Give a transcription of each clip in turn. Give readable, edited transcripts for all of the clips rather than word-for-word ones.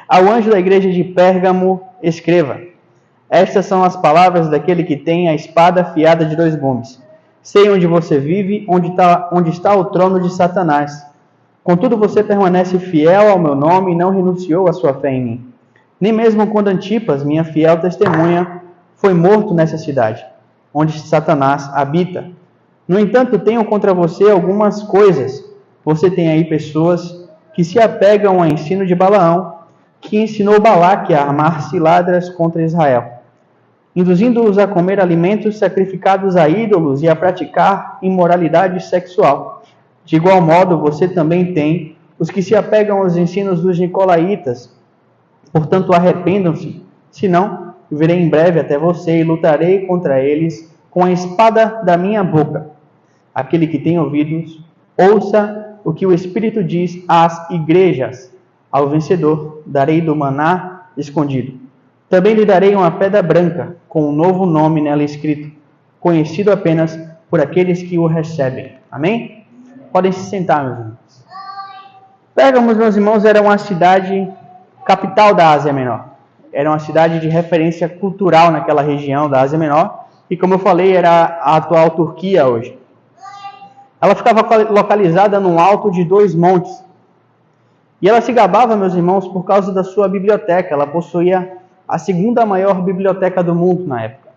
Ao anjo da igreja de Pérgamo, escreva: estas são as palavras daquele que tem a espada afiada de 2 gumes. Sei onde você vive, onde está o trono de Satanás. Contudo, você permanece fiel ao meu nome e não renunciou à sua fé em mim. Nem mesmo quando Antipas, minha fiel testemunha, foi morto nessa cidade, onde Satanás habita. No entanto, tenho contra você algumas coisas. Você tem aí pessoas que se apegam ao ensino de Balaão, que ensinou Balaque a armar ciladas contra Israel, induzindo-os a comer alimentos sacrificados a ídolos e a praticar imoralidade sexual. De igual modo, você também tem os que se apegam aos ensinos dos nicolaítas. Portanto, arrependam-se, senão eu virei em breve até você e lutarei contra eles com a espada da minha boca. Aquele que tem ouvidos, ouça o que o Espírito diz às igrejas. Ao vencedor darei do maná escondido. Também lhe darei uma pedra branca, com um novo nome nela escrito, conhecido apenas por aqueles que o recebem. Amém? Podem se sentar, meus irmãos. Pérgamo, meus irmãos, era uma cidade capital da Ásia Menor. Era uma cidade de referência cultural naquela região da Ásia Menor. E como eu falei, era a atual Turquia hoje. Ela ficava localizada no alto de 2 montes. E ela se gabava, meus irmãos, por causa da sua biblioteca. Ela possuía a 2ª maior biblioteca do mundo na época.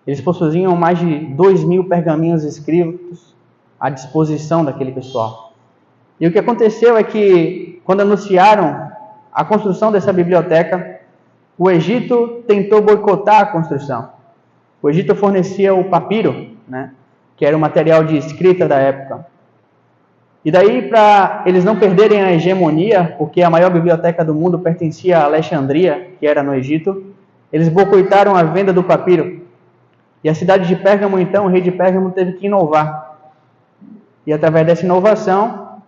Eles possuíam mais de 2.000 pergaminhos escritos à disposição daquele pessoal. E o que aconteceu é que, quando anunciaram a construção dessa biblioteca, o Egito tentou boicotar a construção. O Egito fornecia o papiro, que era o material de escrita da época. E daí, para eles não perderem a hegemonia, porque a maior biblioteca do mundo pertencia a Alexandria, que era no Egito, eles boicotaram a venda do papiro. E a cidade de Pérgamo, então, o rei de Pérgamo teve que inovar. E através dessa inovação,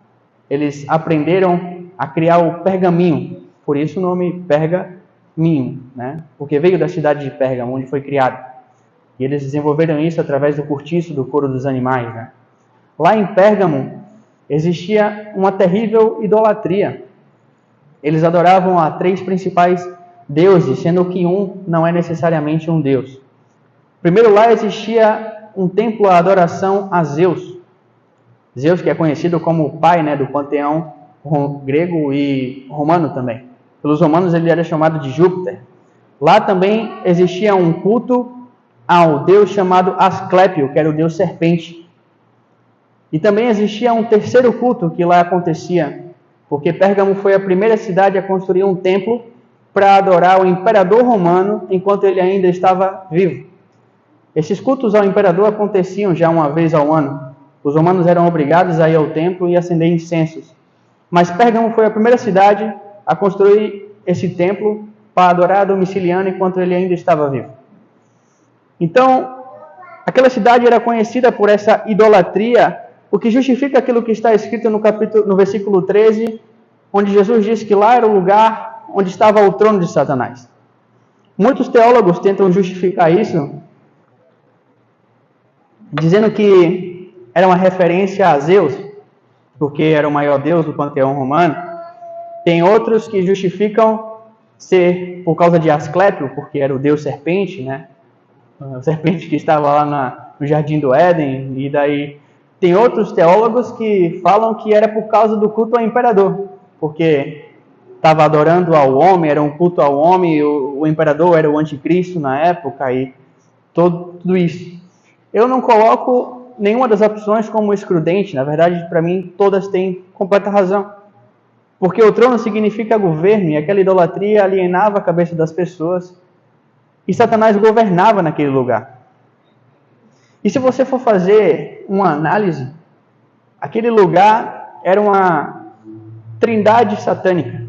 eles aprenderam a criar o pergaminho. Por isso o nome Pergaminho, porque veio da cidade de Pérgamo, onde foi criado. E eles desenvolveram isso através do cortiço do couro dos animais. Lá em Pérgamo, existia uma terrível idolatria. Eles adoravam a 3 principais deuses, sendo que um não é necessariamente um deus. Primeiro, lá existia um templo à adoração a Zeus. Zeus, que é conhecido como o pai do panteão grego e romano também. Pelos romanos ele era chamado de Júpiter. Lá também existia um culto ao deus chamado Asclépio, que era o deus serpente. E também existia um terceiro culto que lá acontecia, porque Pérgamo foi a primeira cidade a construir um templo para adorar o imperador romano enquanto ele ainda estava vivo. Esses cultos ao imperador aconteciam já uma vez ao ano. Os romanos eram obrigados a ir ao templo e acender incensos. Mas Pérgamo foi a primeira cidade a construir esse templo para adorar Domiciliano enquanto ele ainda estava vivo. Então, aquela cidade era conhecida por essa idolatria, o que justifica aquilo que está escrito no versículo 13, onde Jesus diz que lá era o lugar onde estava o trono de Satanás. Muitos teólogos tentam justificar isso, dizendo que era uma referência a Zeus, porque era o maior deus do panteão romano. Tem outros que justificam ser por causa de Asclépio, porque era o deus serpente, a serpente que estava lá no Jardim do Éden, e daí tem outros teólogos que falam que era por causa do culto ao imperador, porque estava adorando ao homem, era um culto ao homem, o imperador era o anticristo na época, e tudo isso. Eu não coloco nenhuma das opções como excludente, na verdade, para mim, todas têm completa razão. Porque o trono significa governo, e aquela idolatria alienava a cabeça das pessoas, e Satanás governava naquele lugar. E se você for fazer uma análise, aquele lugar era uma trindade satânica.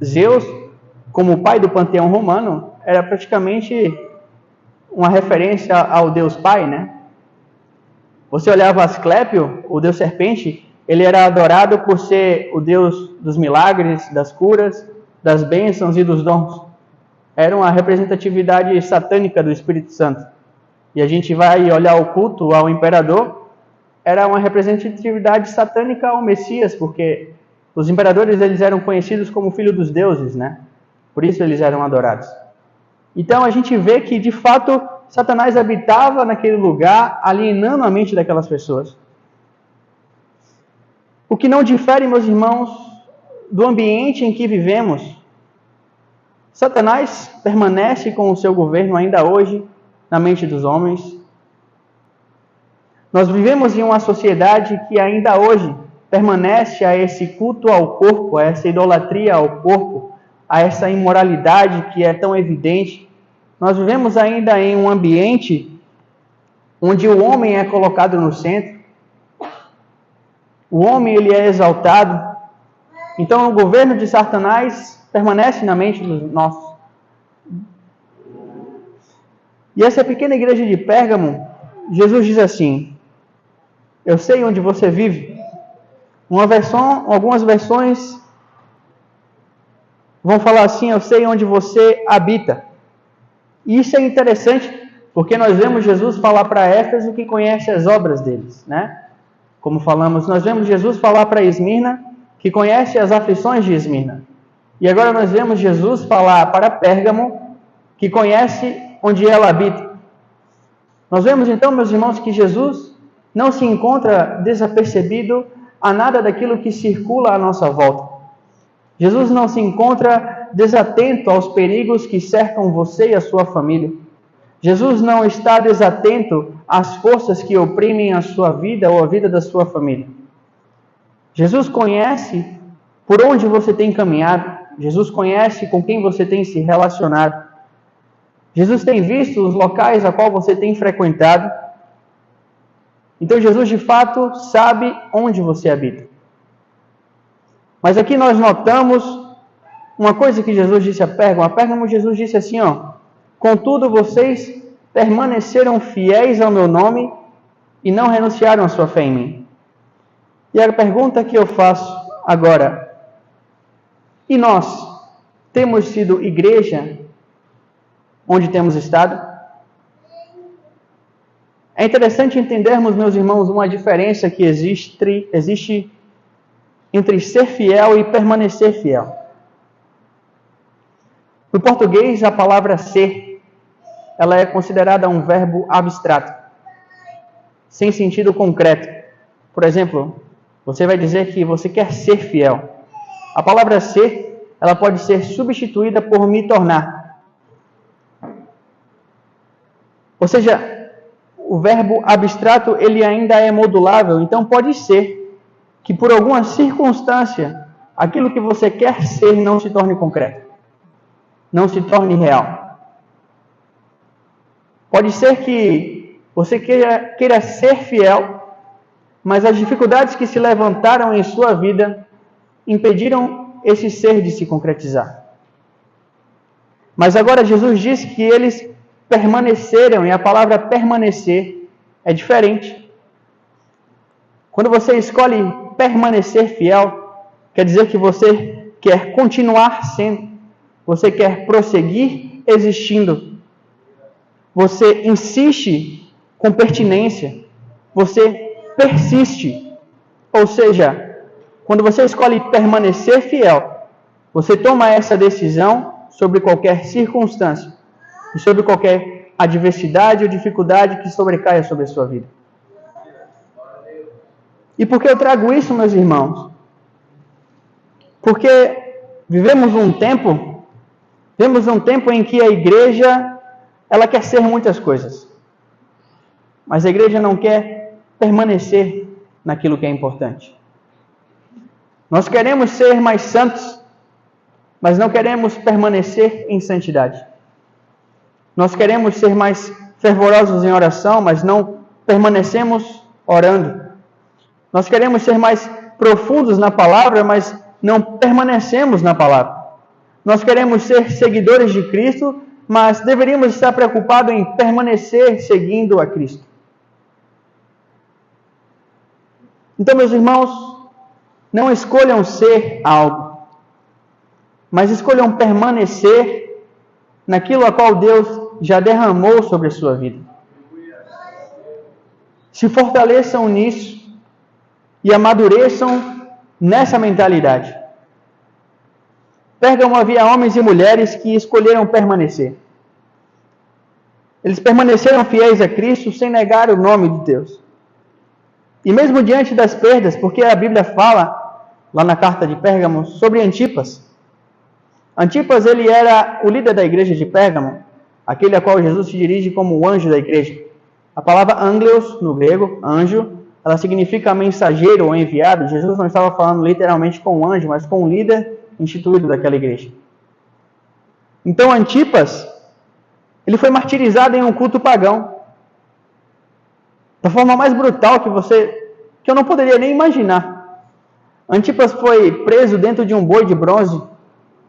Zeus, como o pai do panteão romano, era praticamente uma referência ao Deus Pai, Você olhava Asclépio, o Deus Serpente, ele era adorado por ser o Deus dos milagres, das curas, das bênçãos e dos dons. Era uma representatividade satânica do Espírito Santo. E a gente vai olhar o culto ao imperador, era uma representatividade satânica ao Messias, porque Os imperadores, eles eram conhecidos como filhos dos deuses, né? Por isso eles eram adorados. Então a gente vê que, de fato, Satanás habitava naquele lugar, alienando a mente daquelas pessoas. O que não difere, meus irmãos, do ambiente em que vivemos. Satanás permanece com o seu governo ainda hoje na mente dos homens. Nós vivemos em uma sociedade que ainda hoje permanece a esse culto ao corpo, a essa idolatria ao corpo, a essa imoralidade que é tão evidente. Nós vivemos ainda em um ambiente onde o homem é colocado no centro. O homem, ele é exaltado. Então o governo de Satanás permanece na mente dos nossos. E essa pequena igreja de Pérgamo, Jesus diz assim: eu sei onde você vive. Algumas versões vão falar assim: eu sei onde você habita. E isso é interessante, porque nós vemos Jesus falar para Éfeso que conhece as obras deles, né? Como falamos, nós vemos Jesus falar para Esmirna que conhece as aflições de Esmirna. E agora nós vemos Jesus falar para Pérgamo que conhece onde ela habita. Nós vemos então, meus irmãos, que Jesus não se encontra desapercebido a nada daquilo que circula à nossa volta. Jesus não se encontra desatento aos perigos que cercam você e a sua família. Jesus não está desatento às forças que oprimem a sua vida ou a vida da sua família. Jesus conhece por onde você tem caminhado. Jesus conhece com quem você tem se relacionado. Jesus tem visto os locais a qual você tem frequentado. Então Jesus de fato sabe onde você habita. Mas aqui nós notamos uma coisa que Jesus disse a Pérgamo. A Pérgamo Jesus disse assim, contudo vocês permaneceram fiéis ao meu nome e não renunciaram à sua fé em mim. E a pergunta que eu faço agora: e nós temos sido igreja onde temos estado? É interessante entendermos, meus irmãos, uma diferença que existe entre ser fiel e permanecer fiel. No português, a palavra ser, ela é considerada um verbo abstrato, sem sentido concreto. Por exemplo, você vai dizer que você quer ser fiel. A palavra ser, ela pode ser substituída por me tornar. Ou seja, o verbo abstrato, ele ainda é modulável. Então pode ser que por alguma circunstância, aquilo que você quer ser não se torne concreto. Não se torne real. Pode ser que você queira ser fiel, mas as dificuldades que se levantaram em sua vida impediram esse ser de se concretizar. Mas agora Jesus diz que eles permaneceram, e a palavra permanecer é diferente. Quando você escolhe permanecer fiel, quer dizer que você quer continuar sendo, você quer prosseguir existindo, você insiste com pertinência, você persiste. Ou seja, quando você escolhe permanecer fiel, você toma essa decisão sobre qualquer circunstância e sobre qualquer adversidade ou dificuldade que sobrecaia sobre a sua vida. E por que eu trago isso, meus irmãos? Porque vivemos um tempo em que a igreja, ela quer ser muitas coisas. Mas a igreja não quer permanecer naquilo que é importante. Nós queremos ser mais santos, mas não queremos permanecer em santidade. Nós queremos ser mais fervorosos em oração, mas não permanecemos orando. Nós queremos ser mais profundos na palavra, mas não permanecemos na palavra. Nós queremos ser seguidores de Cristo, mas deveríamos estar preocupados em permanecer seguindo a Cristo. Então, meus irmãos, não escolham ser algo, mas escolham permanecer naquilo a qual Deus já derramou sobre a sua vida. Se fortaleçam nisso e amadureçam nessa mentalidade. Pérgamo havia homens e mulheres que escolheram permanecer. Eles permaneceram fiéis a Cristo sem negar o nome de Deus. E mesmo diante das perdas, porque a Bíblia fala, lá na carta de Pérgamo, sobre Antipas. Antipas, ele era o líder da igreja de Pérgamo, aquele a qual Jesus se dirige como o anjo da igreja. A palavra angelos, no grego, anjo, ela significa mensageiro ou enviado. Jesus não estava falando literalmente com um anjo, mas com um líder instituído daquela igreja. Então Antipas, ele foi martirizado em um culto pagão, da forma mais brutal que eu não poderia nem imaginar. Antipas foi preso dentro de um boi de bronze,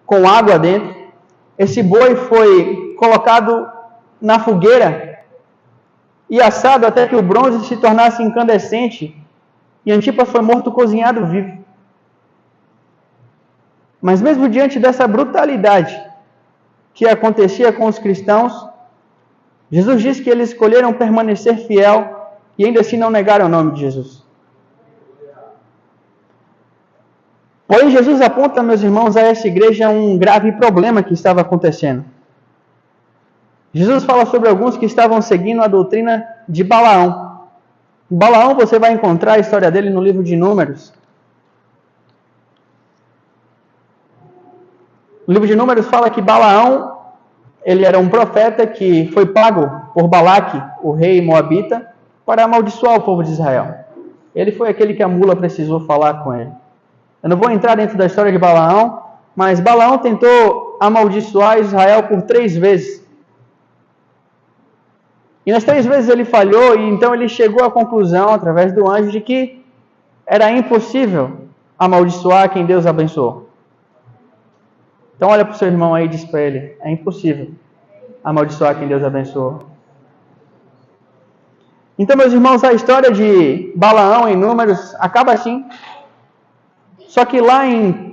com água dentro. Esse boi foi colocado na fogueira e assado até que o bronze se tornasse incandescente, e Antipas foi morto cozinhado vivo. Mas mesmo diante dessa brutalidade que acontecia com os cristãos, Jesus diz que eles escolheram permanecer fiel e ainda assim não negaram o nome de Jesus. Porém, Jesus aponta, meus irmãos, a essa igreja um grave problema que estava acontecendo. Jesus fala sobre alguns que estavam seguindo a doutrina de Balaão. Balaão, você vai encontrar a história dele no livro de Números. O livro de Números fala que Balaão, ele era um profeta que foi pago por Balaque, o rei moabita, para amaldiçoar o povo de Israel. Ele foi aquele que a mula precisou falar com ele. Eu não vou entrar dentro da história de Balaão, mas Balaão tentou amaldiçoar Israel por 3 vezes. E nas 3 vezes ele falhou, e então ele chegou à conclusão, através do anjo, de que era impossível amaldiçoar quem Deus abençoou. Então olha para o seu irmão aí e diz para ele, é impossível amaldiçoar quem Deus abençoou. Então, meus irmãos, a história de Balaão em Números acaba assim. Só que lá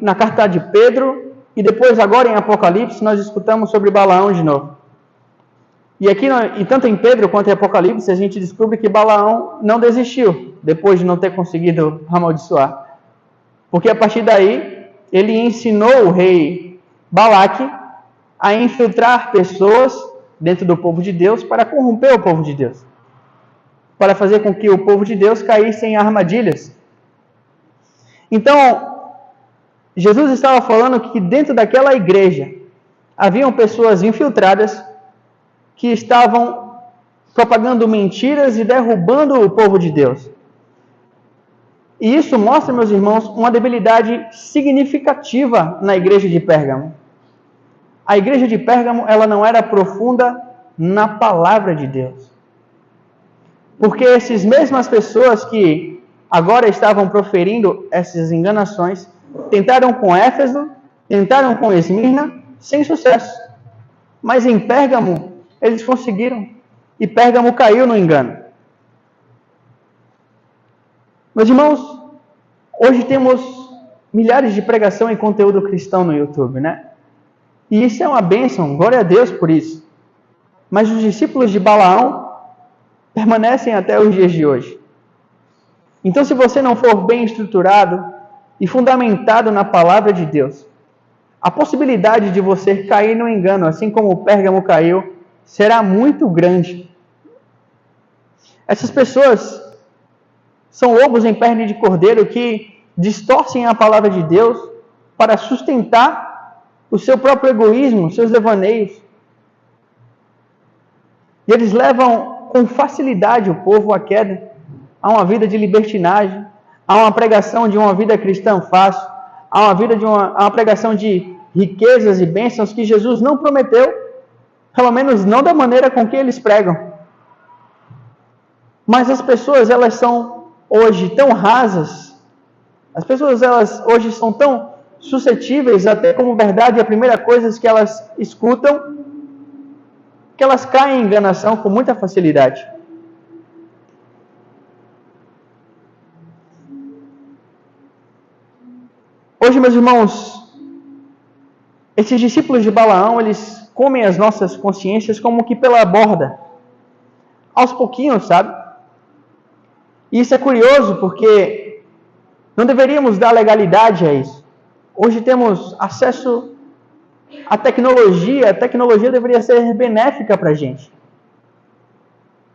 na carta de Pedro, e depois agora em Apocalipse, nós escutamos sobre Balaão de novo. E aqui, e tanto em Pedro quanto em Apocalipse, a gente descobre que Balaão não desistiu, depois de não ter conseguido amaldiçoar. Porque a partir daí, ele ensinou o rei Balaque a infiltrar pessoas dentro do povo de Deus para corromper o povo de Deus. Para fazer com que o povo de Deus caísse em armadilhas. Então, Jesus estava falando que dentro daquela igreja haviam pessoas infiltradas que estavam propagando mentiras e derrubando o povo de Deus. E isso mostra, meus irmãos, uma debilidade significativa na igreja de Pérgamo. A igreja de Pérgamo, ela não era profunda na palavra de Deus. Porque essas mesmas pessoas que agora estavam proferindo essas enganações, tentaram com Éfeso, tentaram com Esmirna, sem sucesso. Mas em Pérgamo, eles conseguiram. E Pérgamo caiu no engano. Meus irmãos, hoje temos milhares de pregação e conteúdo cristão no YouTube, né? E isso é uma bênção, glória a Deus por isso. Mas os discípulos de Balaão permanecem até os dias de hoje. Então, se você não for bem estruturado e fundamentado na palavra de Deus, a possibilidade de você cair no engano, assim como o Pérgamo caiu, será muito grande. Essas pessoas são lobos em pele de cordeiro que distorcem a palavra de Deus para sustentar o seu próprio egoísmo, seus devaneios. E eles levam com facilidade o povo à queda, a uma vida de libertinagem, a uma pregação de uma vida cristã fácil, a uma pregação de riquezas e bênçãos que Jesus não prometeu, pelo menos não da maneira com que eles pregam. Mas as pessoas, elas são hoje tão rasas, as pessoas, elas hoje são tão suscetíveis até como verdade a primeira coisa que elas escutam, que elas caem em enganação com muita facilidade. Hoje, meus irmãos, esses discípulos de Balaão, eles comem as nossas consciências como que pela borda, aos pouquinhos, sabe? E isso é curioso porque Não deveríamos dar legalidade a isso. Hoje temos acesso à tecnologia. A tecnologia deveria ser benéfica para a gente.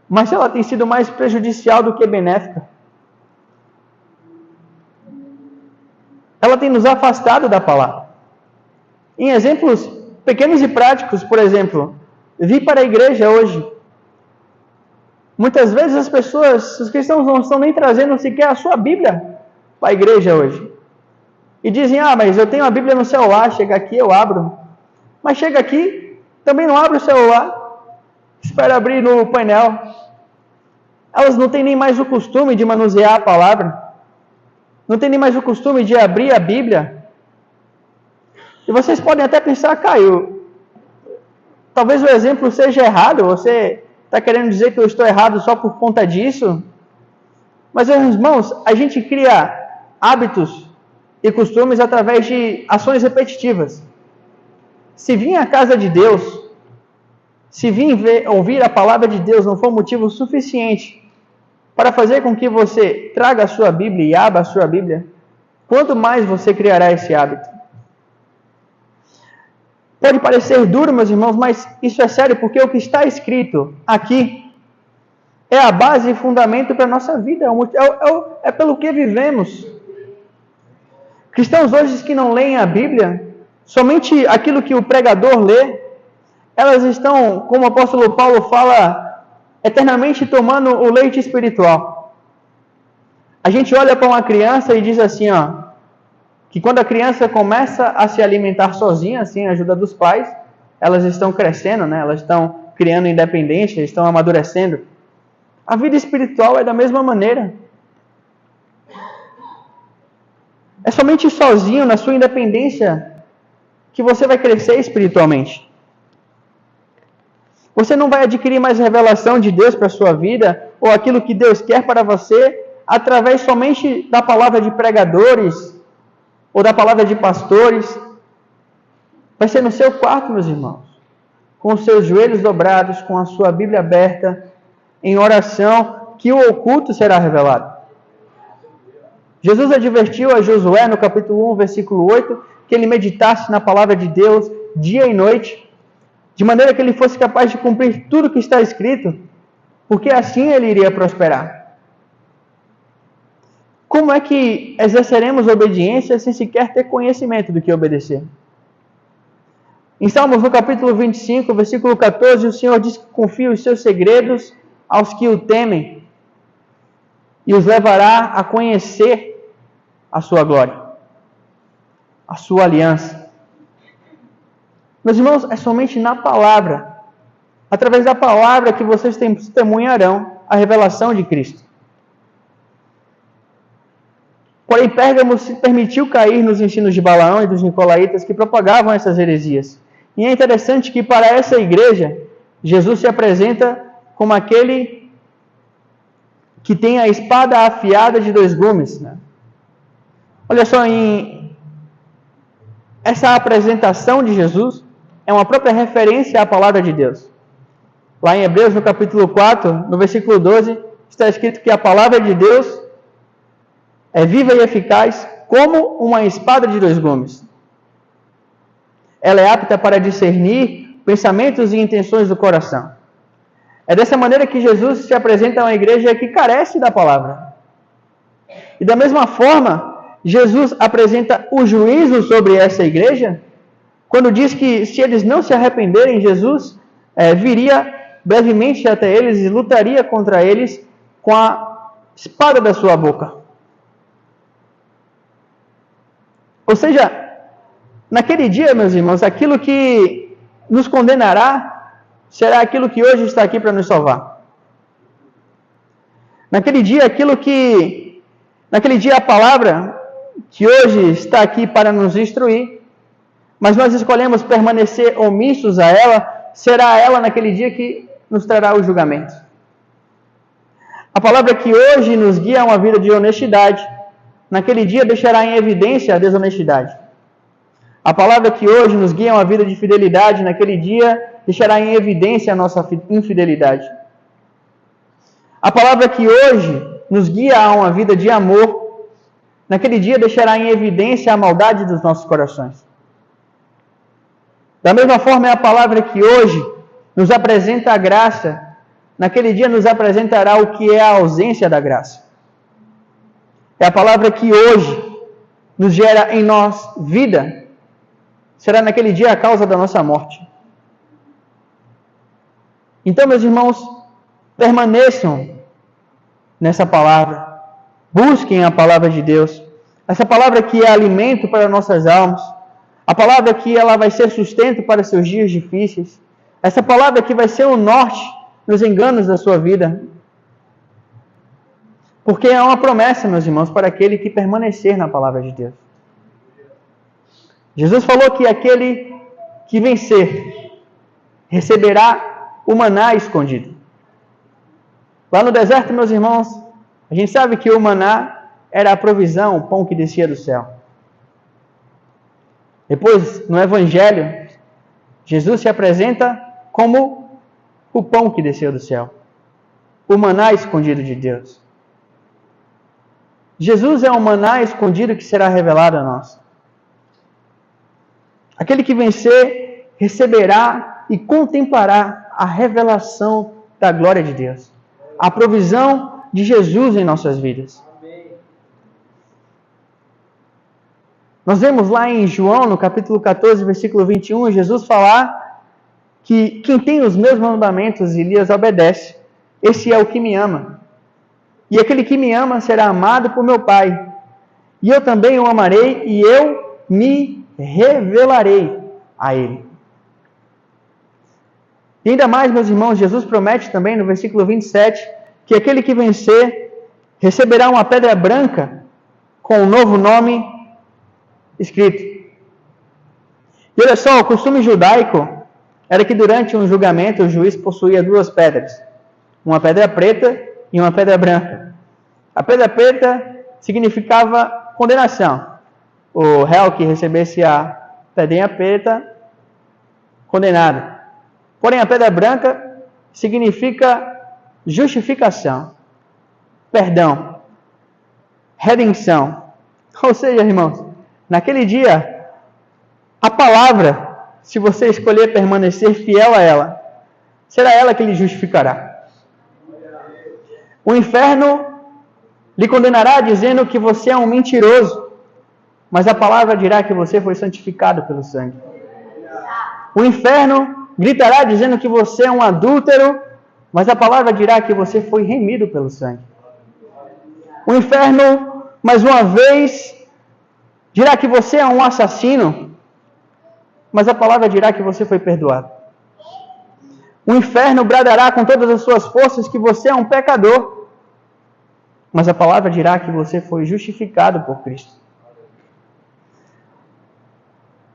Mas ela tem sido mais prejudicial do que benéfica. Ela tem nos afastado da palavra. Em exemplos pequenos e práticos, por exemplo, vir para a igreja hoje. Muitas vezes as pessoas, os cristãos não estão nem trazendo sequer a sua Bíblia para a igreja hoje. E dizem, mas eu tenho a Bíblia no celular, chega aqui, eu abro. Mas chega aqui, também não abre o celular, espera abrir no painel. Elas não têm nem mais o costume de manusear a palavra. Não têm nem mais o costume de abrir a Bíblia. E vocês podem até pensar, Caio, talvez o exemplo seja errado, você está querendo dizer que eu estou errado só por conta disso? Mas, meus irmãos, a gente cria hábitos e costumes através de ações repetitivas. Se vir à casa de Deus, se vir ouvir a palavra de Deus não for motivo suficiente para fazer com que você traga a sua Bíblia e abra a sua Bíblia, quanto mais você criará esse hábito? Pode parecer duro, meus irmãos, mas isso é sério, porque o que está escrito aqui é a base e fundamento para a nossa vida, é pelo que vivemos. Cristãos hoje que não leem a Bíblia, somente aquilo que o pregador lê, elas estão, como o apóstolo Paulo fala, eternamente tomando o leite espiritual. A gente olha para uma criança e diz assim, que quando a criança começa a se alimentar sozinha, sem a ajuda dos pais, elas estão crescendo, né? Elas estão criando independência, estão amadurecendo. A vida espiritual é da mesma maneira. É somente sozinho, na sua independência, que você vai crescer espiritualmente. Você não vai adquirir mais revelação de Deus para a sua vida, ou aquilo que Deus quer para você, através somente da palavra de pregadores, ou da palavra de pastores. Vai ser no seu quarto, meus irmãos, com os seus joelhos dobrados, com a sua Bíblia aberta, em oração, que o oculto será revelado. Jesus advertiu a Josué, no capítulo 1, versículo 8, que ele meditasse na palavra de Deus dia e noite, de maneira que ele fosse capaz de cumprir tudo que está escrito, porque assim ele iria prosperar. Como é que exerceremos obediência sem sequer ter conhecimento do que obedecer? Em Salmos, no capítulo 25, versículo 14, o Senhor diz que confia os seus segredos aos que o temem e os levará a conhecer a sua glória, a sua aliança. Meus irmãos, é somente na palavra, através da palavra, que vocês testemunharão a revelação de Cristo. Porém, Pérgamo se permitiu cair nos ensinos de Balaão e dos nicolaítas que propagavam essas heresias. E é interessante que para essa igreja, Jesus se apresenta como aquele que tem a espada afiada de 2 gumes. Né? Olha só, essa apresentação de Jesus é uma própria referência à palavra de Deus. Lá em Hebreus, no capítulo 4, no versículo 12, está escrito que a palavra de Deus é viva e eficaz como uma espada de 2 gumes. Ela é apta para discernir pensamentos e intenções do coração. É dessa maneira que Jesus se apresenta a uma igreja que carece da palavra. E da mesma forma, Jesus apresenta o juízo sobre essa igreja, quando diz que se eles não se arrependerem, Jesus viria brevemente até eles e lutaria contra eles com a espada da sua boca. Ou seja, naquele dia, meus irmãos, aquilo que nos condenará será aquilo que hoje está aqui para nos salvar. Naquele dia, a palavra que hoje está aqui para nos instruir, mas nós escolhemos permanecer omissos a ela, será ela naquele dia que nos trará o julgamento. A palavra que hoje nos guia a uma vida de honestidade, naquele dia deixará em evidência a desonestidade. A palavra que hoje nos guia a uma vida de fidelidade, naquele dia deixará em evidência a nossa infidelidade. A palavra que hoje nos guia a uma vida de amor, naquele dia deixará em evidência a maldade dos nossos corações. Da mesma forma, é a palavra que hoje nos apresenta a graça, naquele dia nos apresentará o que é a ausência da graça. É a palavra que hoje nos gera em nós vida, será naquele dia a causa da nossa morte. Então, meus irmãos, permaneçam nessa palavra, busquem a palavra de Deus, essa palavra que é alimento para nossas almas, a palavra que ela vai ser sustento para seus dias difíceis, essa palavra que vai ser o norte nos enganos da sua vida. Porque é uma promessa, meus irmãos, para aquele que permanecer na palavra de Deus. Jesus falou que aquele que vencer receberá o maná escondido. Lá no deserto, meus irmãos, a gente sabe que o maná era a provisão, o pão que descia do céu. Depois, no Evangelho, Jesus se apresenta como o pão que desceu do céu, o maná escondido de Deus. Jesus é o maná escondido que será revelado a nós. Aquele que vencer receberá e contemplará a revelação da glória de Deus, a provisão de Jesus em nossas vidas. Nós vemos lá em João, no capítulo 14, versículo 21, Jesus falar que quem tem os meus mandamentos e lhes obedece, esse é o que me ama. E aquele que me ama será amado por meu Pai. E eu também o amarei e eu me revelarei a ele. E ainda mais, meus irmãos, Jesus promete também no versículo 27 que aquele que vencer receberá uma pedra branca com um novo nome escrito. E olha só, o costume judaico era que durante um julgamento o juiz possuía duas pedras, uma pedra preta e uma pedra branca. A pedra preta significava condenação. O réu que recebesse a pedrinha preta, condenado. Porém, a pedra branca significa justificação, perdão, redenção. Ou seja, irmãos, naquele dia, a palavra, se você escolher permanecer fiel a ela, será ela que lhe justificará. O inferno lhe condenará dizendo que você é um mentiroso, mas a palavra dirá que você foi santificado pelo sangue. O inferno gritará dizendo que você é um adúltero, mas a palavra dirá que você foi remido pelo sangue. O inferno, mais uma vez, dirá que você é um assassino, mas a palavra dirá que você foi perdoado. O inferno bradará com todas as suas forças que você é um pecador, mas a palavra dirá que você foi justificado por Cristo.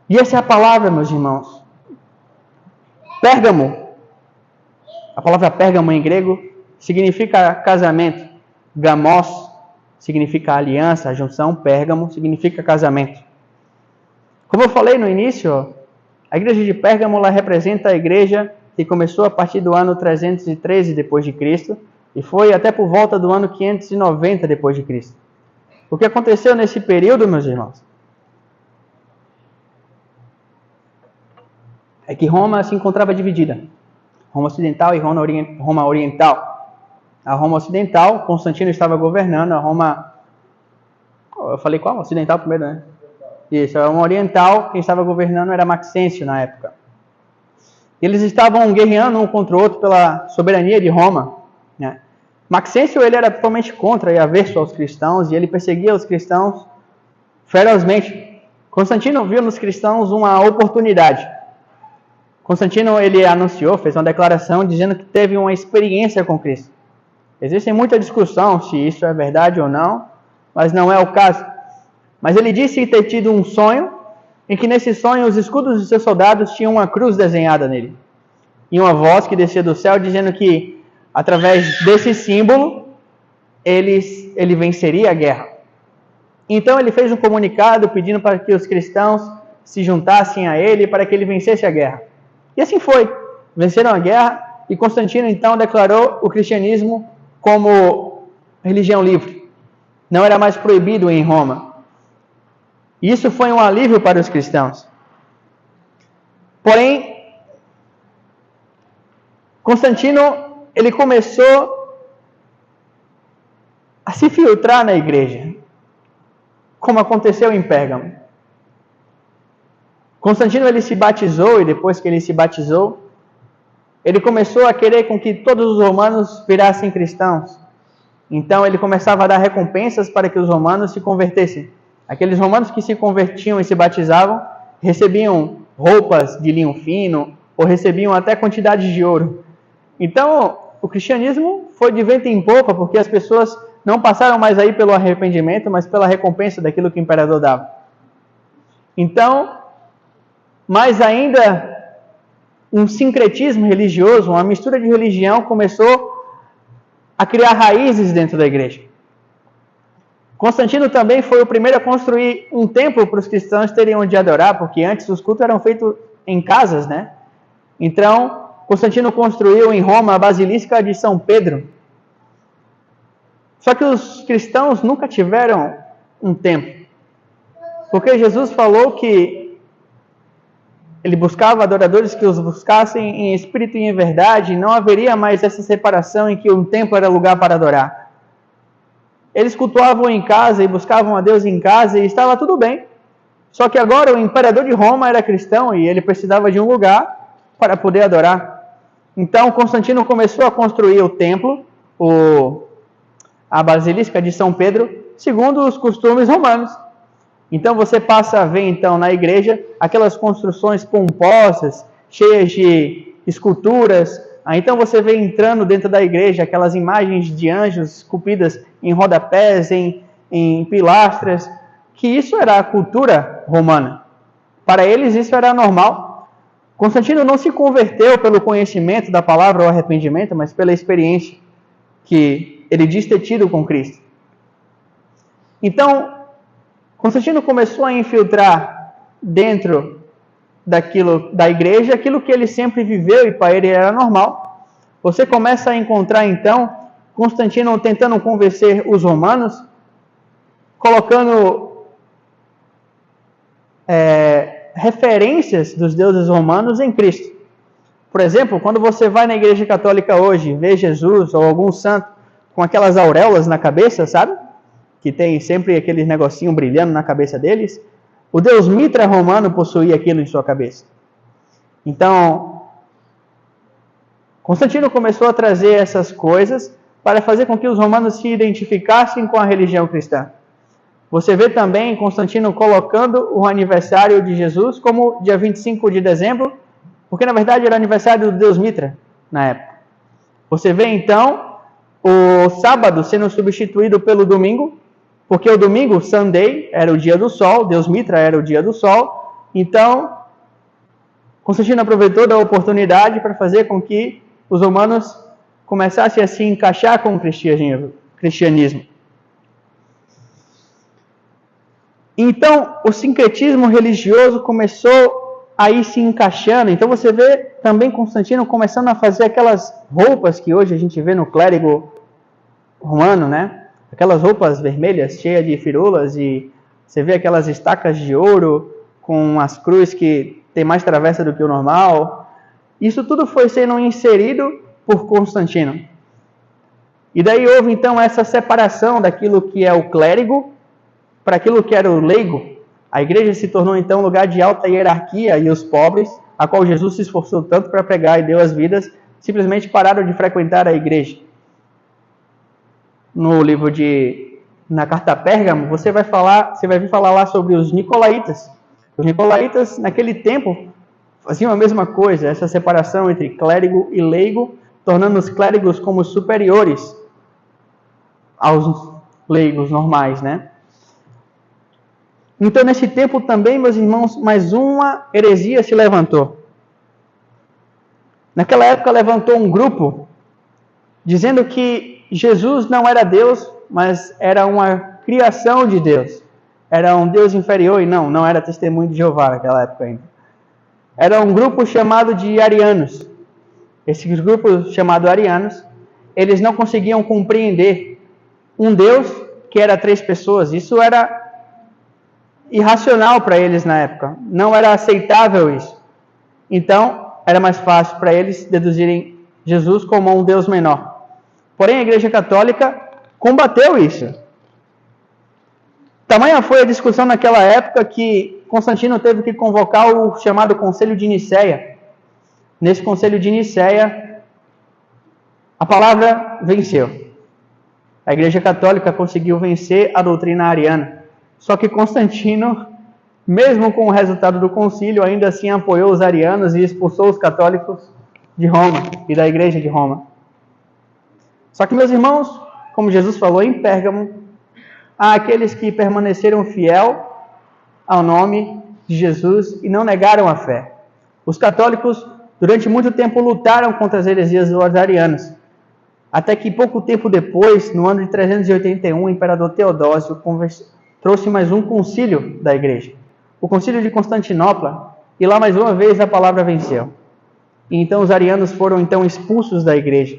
E essa é a palavra, meus irmãos. Pérgamo. A palavra Pérgamo em grego significa casamento. Gamos significa aliança, a junção. Pérgamo significa casamento. Como eu falei no início, a igreja de Pérgamo ela representa a igreja que começou a partir do ano 313 depois de Cristo e foi até por volta do ano 590 depois de Cristo. O que aconteceu nesse período, meus irmãos, é que Roma se encontrava dividida. Roma Ocidental e Roma Oriental. A Roma Ocidental, Constantino estava governando. A Roma... Eu falei qual? Ocidental primeiro, né? Isso, a Roma Oriental, quem estava governando era Maxêncio na época. Eles estavam guerreando um contra o outro pela soberania de Roma. Né? Maxêncio ele era totalmente contra e averso aos cristãos e ele perseguia os cristãos ferozmente. Constantino viu nos cristãos uma oportunidade. Constantino ele anunciou, fez uma declaração dizendo que teve uma experiência com Cristo. Existe muita discussão se isso é verdade ou não, mas não é o caso. Mas ele disse ter tido um sonho, em que nesse sonho os escudos de seus soldados tinham uma cruz desenhada nele. E uma voz que descia do céu dizendo que, através desse símbolo, ele venceria a guerra. Então ele fez um comunicado pedindo para que os cristãos se juntassem a ele para que ele vencesse a guerra. E assim foi. Venceram a guerra e Constantino então declarou o cristianismo como religião livre. não era mais proibido em Roma. Isso foi um alívio para os cristãos. Porém, Constantino, ele começou a se filtrar na igreja, como aconteceu em Pérgamo. Constantino, ele se batizou, e depois que ele se batizou, ele começou a querer com que todos os romanos virassem cristãos. Então ele começava a dar recompensas para que os romanos se convertessem. Aqueles romanos que se convertiam e se batizavam, recebiam roupas de linho fino, ou recebiam até quantidades de ouro. Então, o cristianismo foi de vento em popa, porque as pessoas não passaram mais aí pelo arrependimento, mas pela recompensa daquilo que o imperador dava. Então, mais ainda, um sincretismo religioso, uma mistura de religião começou a criar raízes dentro da igreja. Constantino também foi o primeiro a construir um templo para os cristãos terem onde adorar, porque antes os cultos eram feitos em casas, né? Então, Constantino construiu em Roma a Basilisca de São Pedro. Só que os cristãos nunca tiveram um templo, porque Jesus falou que ele buscava adoradores que os buscassem em espírito e em verdade, e não haveria mais essa separação em que um templo era lugar para adorar. Eles cultuavam em casa e buscavam a Deus em casa e estava tudo bem. Só que agora o imperador de Roma era cristão e ele precisava de um lugar para poder adorar. Então Constantino começou a construir o templo, a Basilisca de São Pedro, segundo os costumes romanos. Então você passa a ver então na igreja aquelas construções pomposas, cheias de esculturas. Então você vê entrando dentro da igreja aquelas imagens de anjos esculpidas em rodapés, em pilastras, que isso era a cultura romana. Para eles isso era normal. Constantino não se converteu pelo conhecimento da palavra ou arrependimento, mas pela experiência que ele diz ter tido com Cristo. Então, Constantino começou a infiltrar dentro da igreja aquilo que ele sempre viveu e para ele era normal. Você começa a encontrar então Constantino tentando convencer os romanos, colocando referências dos deuses romanos em Cristo. Por exemplo, quando você vai na igreja católica hoje, vê Jesus ou algum santo com aquelas auréolas na cabeça, sabe? Que tem sempre aquele negocinho brilhando na cabeça deles. O deus Mitra romano possuía aquilo em sua cabeça. Então, Constantino começou a trazer essas coisas para fazer com que os romanos se identificassem com a religião cristã. Você vê também Constantino colocando o aniversário de Jesus como dia 25 de dezembro, porque na verdade era aniversário do deus Mitra na época. Você vê então o sábado sendo substituído pelo domingo, porque o domingo, Sunday, era o dia do sol, deus Mitra era o dia do sol. Então, Constantino aproveitou da oportunidade para fazer com que os romanos começassem a se encaixar com o cristianismo. Então, o sincretismo religioso começou a ir se encaixando. Então, você vê também Constantino começando a fazer aquelas roupas que hoje a gente vê no clérigo romano, né? Aquelas roupas vermelhas, cheias de firulas, e você vê aquelas estacas de ouro com as cruzes que tem mais travessa do que o normal. Isso tudo foi sendo inserido por Constantino. E daí houve então essa separação daquilo que é o clérigo para aquilo que era o leigo. A igreja se tornou então um lugar de alta hierarquia, e os pobres, a qual Jesus se esforçou tanto para pregar e deu as vidas, simplesmente pararam de frequentar a igreja. Na carta a Pérgamo, você vai vir falar lá sobre os nicolaítas. Os nicolaítas, naquele tempo, faziam a mesma coisa, essa separação entre clérigo e leigo, tornando os clérigos como superiores aos leigos normais, né? Então, nesse tempo também, meus irmãos, mais uma heresia se levantou. Naquela época, levantou um grupo dizendo que Jesus não era Deus, mas era uma criação de Deus. Era um Deus inferior, e não era testemunho de Jeová naquela época ainda. Era um grupo chamado de arianos. Esses grupos chamados arianos, eles não conseguiam compreender um Deus que era 3 pessoas. Isso era irracional para eles na época. Não era aceitável isso. Então, era mais fácil para eles deduzirem Jesus como um Deus menor. Porém, a Igreja Católica combateu isso. Tamanha foi a discussão naquela época que Constantino teve que convocar o chamado Concílio de Nicéia. Nesse Concílio de Nicéia, a palavra venceu. A Igreja Católica conseguiu vencer a doutrina ariana. Só que Constantino, mesmo com o resultado do concílio, ainda assim apoiou os arianos e expulsou os católicos de Roma e da Igreja de Roma. Só que, meus irmãos, como Jesus falou em Pérgamo, há aqueles que permaneceram fiel ao nome de Jesus e não negaram a fé. Os católicos, durante muito tempo, lutaram contra as heresias dos arianos. Até que pouco tempo depois, no ano de 381, o imperador Teodósio trouxe mais um concílio da igreja, o concílio de Constantinopla, e lá mais uma vez a palavra venceu. E então os arianos foram então expulsos da igreja.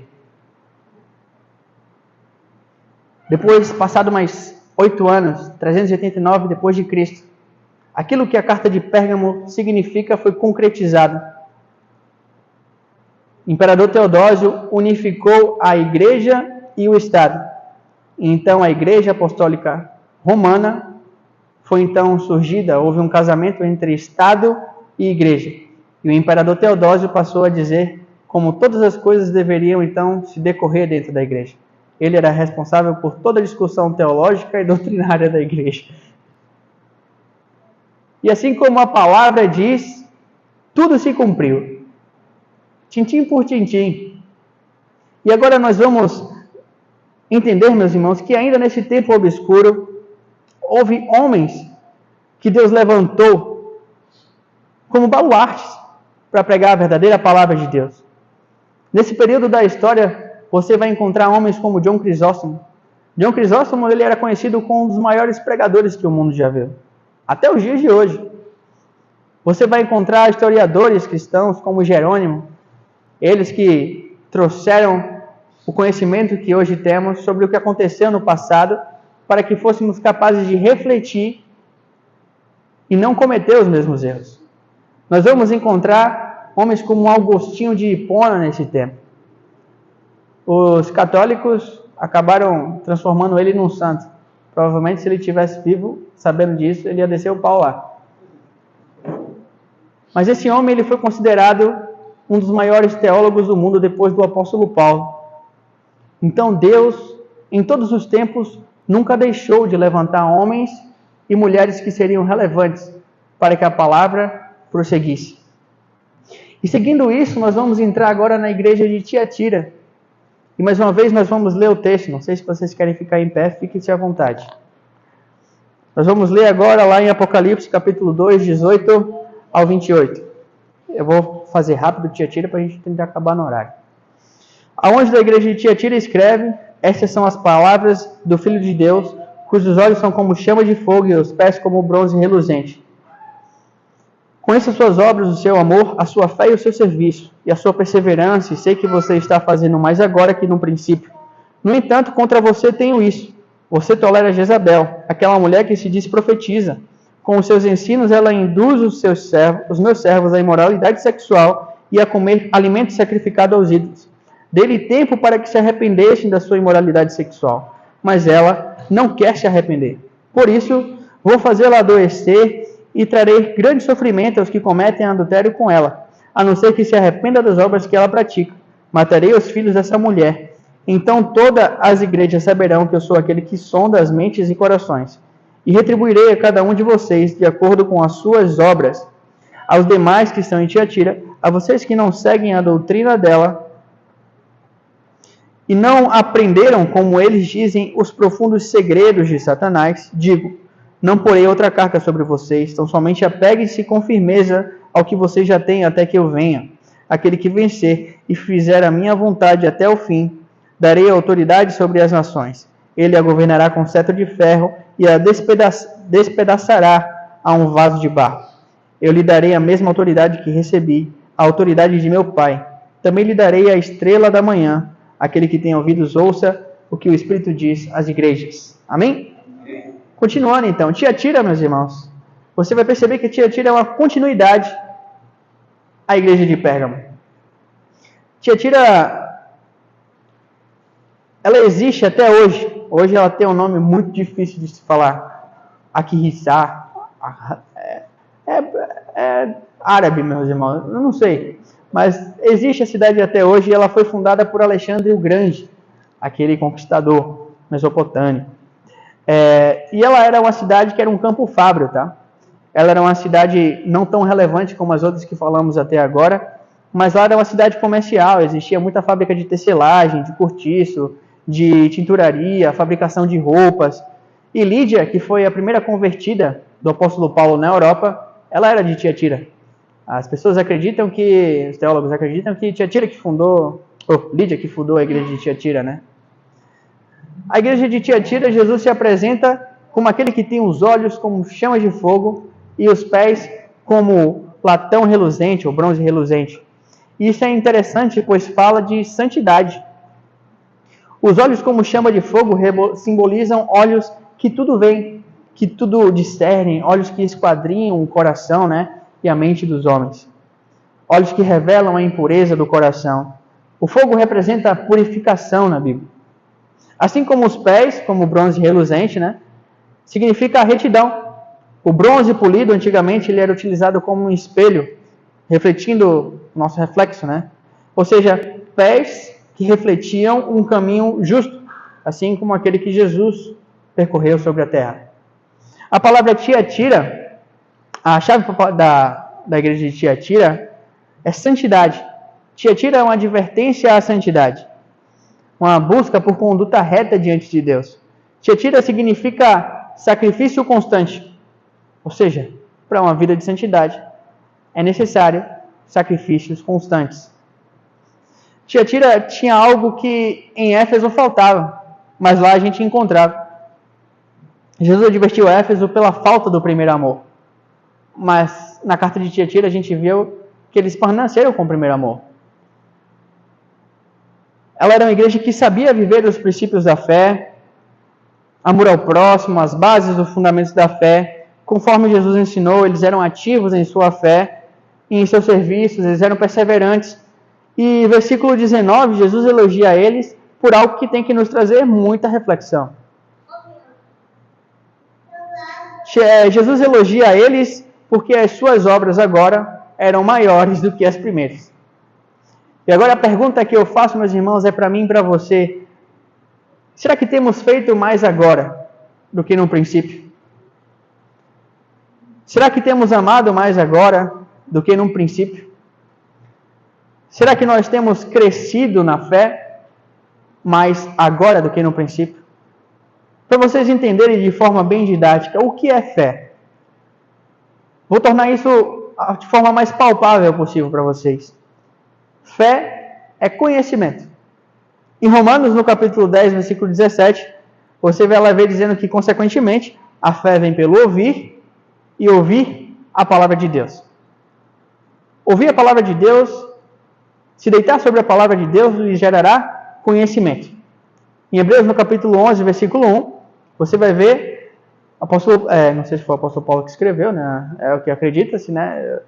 Depois, passado mais 8 anos, 389 depois de Cristo, aquilo que a carta de Pérgamo significa foi concretizado. O imperador Teodósio unificou a igreja e o Estado. E então a Igreja Apostólica Romana foi então surgida, houve um casamento entre Estado e Igreja. E o imperador Teodósio passou a dizer como todas as coisas deveriam então se decorrer dentro da igreja. Ele era responsável por toda a discussão teológica e doutrinária da igreja. E assim como a palavra diz, tudo se cumpriu. Tintim por tintim. E agora nós vamos entender, meus irmãos, que ainda nesse tempo obscuro, houve homens que Deus levantou como baluartes para pregar a verdadeira palavra de Deus. Nesse período da história, você vai encontrar homens como John Crisóstomo. John Crisóstomo, ele era conhecido como um dos maiores pregadores que o mundo já viu, até os dias de hoje. Você vai encontrar historiadores cristãos como Jerônimo, eles que trouxeram o conhecimento que hoje temos sobre o que aconteceu no passado, para que fôssemos capazes de refletir e não cometer os mesmos erros. Nós vamos encontrar homens como Agostinho de Hipona nesse tempo. Os católicos acabaram transformando ele num santo. Provavelmente, se ele estivesse vivo, sabendo disso, ele ia descer o pau lá. Mas esse homem ele foi considerado um dos maiores teólogos do mundo depois do apóstolo Paulo. Então Deus, em todos os tempos, nunca deixou de levantar homens e mulheres que seriam relevantes para que a palavra prosseguisse. E seguindo isso, nós vamos entrar agora na igreja de Tiatira. E mais uma vez nós vamos ler o texto. Não sei se vocês querem ficar em pé, fiquem-se à vontade. Nós vamos ler agora lá em Apocalipse, capítulo 2, 18 ao 28. Eu vou fazer rápido Tiatira para a gente tentar acabar no horário. A anjo da igreja de Tiatira escreve: estas são as palavras do Filho de Deus, cujos olhos são como chama de fogo e os pés como bronze reluzente. Conheço as suas obras, o seu amor, a sua fé e o seu serviço, e a sua perseverança, e sei que você está fazendo mais agora que no princípio. No entanto, contra você tenho isso. Você tolera Jezabel, aquela mulher que se diz profetiza. Com os seus ensinos, ela induz os meus servos à imoralidade sexual e a comer alimento sacrificado aos ídolos. Dê-lhe tempo para que se arrependessem da sua imoralidade sexual, mas ela não quer se arrepender. Por isso, vou fazê-la adoecer e trarei grande sofrimento aos que cometem adultério com ela, a não ser que se arrependa das obras que ela pratica. Matarei os filhos dessa mulher. Então todas as igrejas saberão que eu sou aquele que sonda as mentes e corações, e retribuirei a cada um de vocês de acordo com as suas obras. Aos demais que estão em Tiatira, a vocês que não seguem a doutrina dela e não aprenderam, como eles dizem, os profundos segredos de Satanás, digo: não porei outra carga sobre vocês, então somente apeguem-se com firmeza ao que vocês já têm até que eu venha. Aquele que vencer e fizer a minha vontade até o fim, darei autoridade sobre as nações. Ele a governará com cetro de ferro e a despedaçará a um vaso de barro. Eu lhe darei a mesma autoridade que recebi, a autoridade de meu Pai. Também lhe darei a estrela da manhã. Aquele que tem ouvidos ouça o que o Espírito diz às igrejas. Amém? Continuando então, Tiatira, meus irmãos, você vai perceber que Tiatira é uma continuidade à igreja de Pérgamo. Tiatira, ela existe até hoje. Hoje ela tem um nome muito difícil de se falar. Aquirissá. É árabe, meus irmãos, eu não sei. Mas existe a cidade até hoje e ela foi fundada por Alexandre o Grande, aquele conquistador mesopotâmico. E ela era uma cidade que era um campo fábrio, tá? Ela era uma cidade não tão relevante como as outras que falamos até agora, mas lá era uma cidade comercial, existia muita fábrica de tecelagem, de cortiço, de tinturaria, fabricação de roupas. E Lídia, que foi a primeira convertida do apóstolo Paulo na Europa, ela era de Tiatira. As pessoas acreditam que, os teólogos acreditam que Lídia que fundou a igreja de Tiatira, né? A igreja de Tiatira, Jesus se apresenta como aquele que tem os olhos como chamas de fogo e os pés como latão reluzente ou bronze reluzente. Isso é interessante, pois fala de santidade. Os olhos como chama de fogo simbolizam olhos que tudo veem, que tudo discernem, olhos que esquadrinham o coração, né, e a mente dos homens. Olhos que revelam a impureza do coração. O fogo representa a purificação na Bíblia. Assim como os pés, como o bronze reluzente, né, significa a retidão. O bronze polido, antigamente, ele era utilizado como um espelho, refletindo o nosso reflexo, né? Ou seja, pés que refletiam um caminho justo, assim como aquele que Jesus percorreu sobre a terra. A palavra Tiatira, a chave da igreja de Tiatira é santidade. Tiatira é uma advertência à santidade, uma busca por conduta reta diante de Deus. Tiatira significa sacrifício constante, ou seja, para uma vida de santidade é necessário sacrifícios constantes. Tiatira tinha algo que em Éfeso faltava, mas lá a gente encontrava. Jesus advertiu Éfeso pela falta do primeiro amor. Mas na carta de Tiatira a gente viu que eles permaneceram com o primeiro amor. Ela era uma igreja que sabia viver os princípios da fé, amor ao próximo, as bases dos fundamentos da fé. Conforme Jesus ensinou, eles eram ativos em sua fé, em seus serviços, eles eram perseverantes. E versículo 19, Jesus elogia eles por algo que tem que nos trazer muita reflexão. Jesus elogia eles porque as suas obras agora eram maiores do que as primeiras. E agora a pergunta que eu faço, meus irmãos, é para mim e para você. Será que temos feito mais agora do que no princípio? Será que temos amado mais agora do que no princípio? Será que nós temos crescido na fé mais agora do que no princípio? Para vocês entenderem de forma bem didática, o que é fé? Vou tornar isso de forma mais palpável possível para vocês. Fé é conhecimento. Em Romanos, no capítulo 10, versículo 17, você vai lá ver dizendo que, consequentemente, a fé vem pelo ouvir e ouvir a palavra de Deus. Ouvir a palavra de Deus, se deitar sobre a palavra de Deus, lhe gerará conhecimento. Em Hebreus, no capítulo 11, versículo 1, você vai ver, não sei se foi o apóstolo Paulo que escreveu, né? É o que acredita-se, né?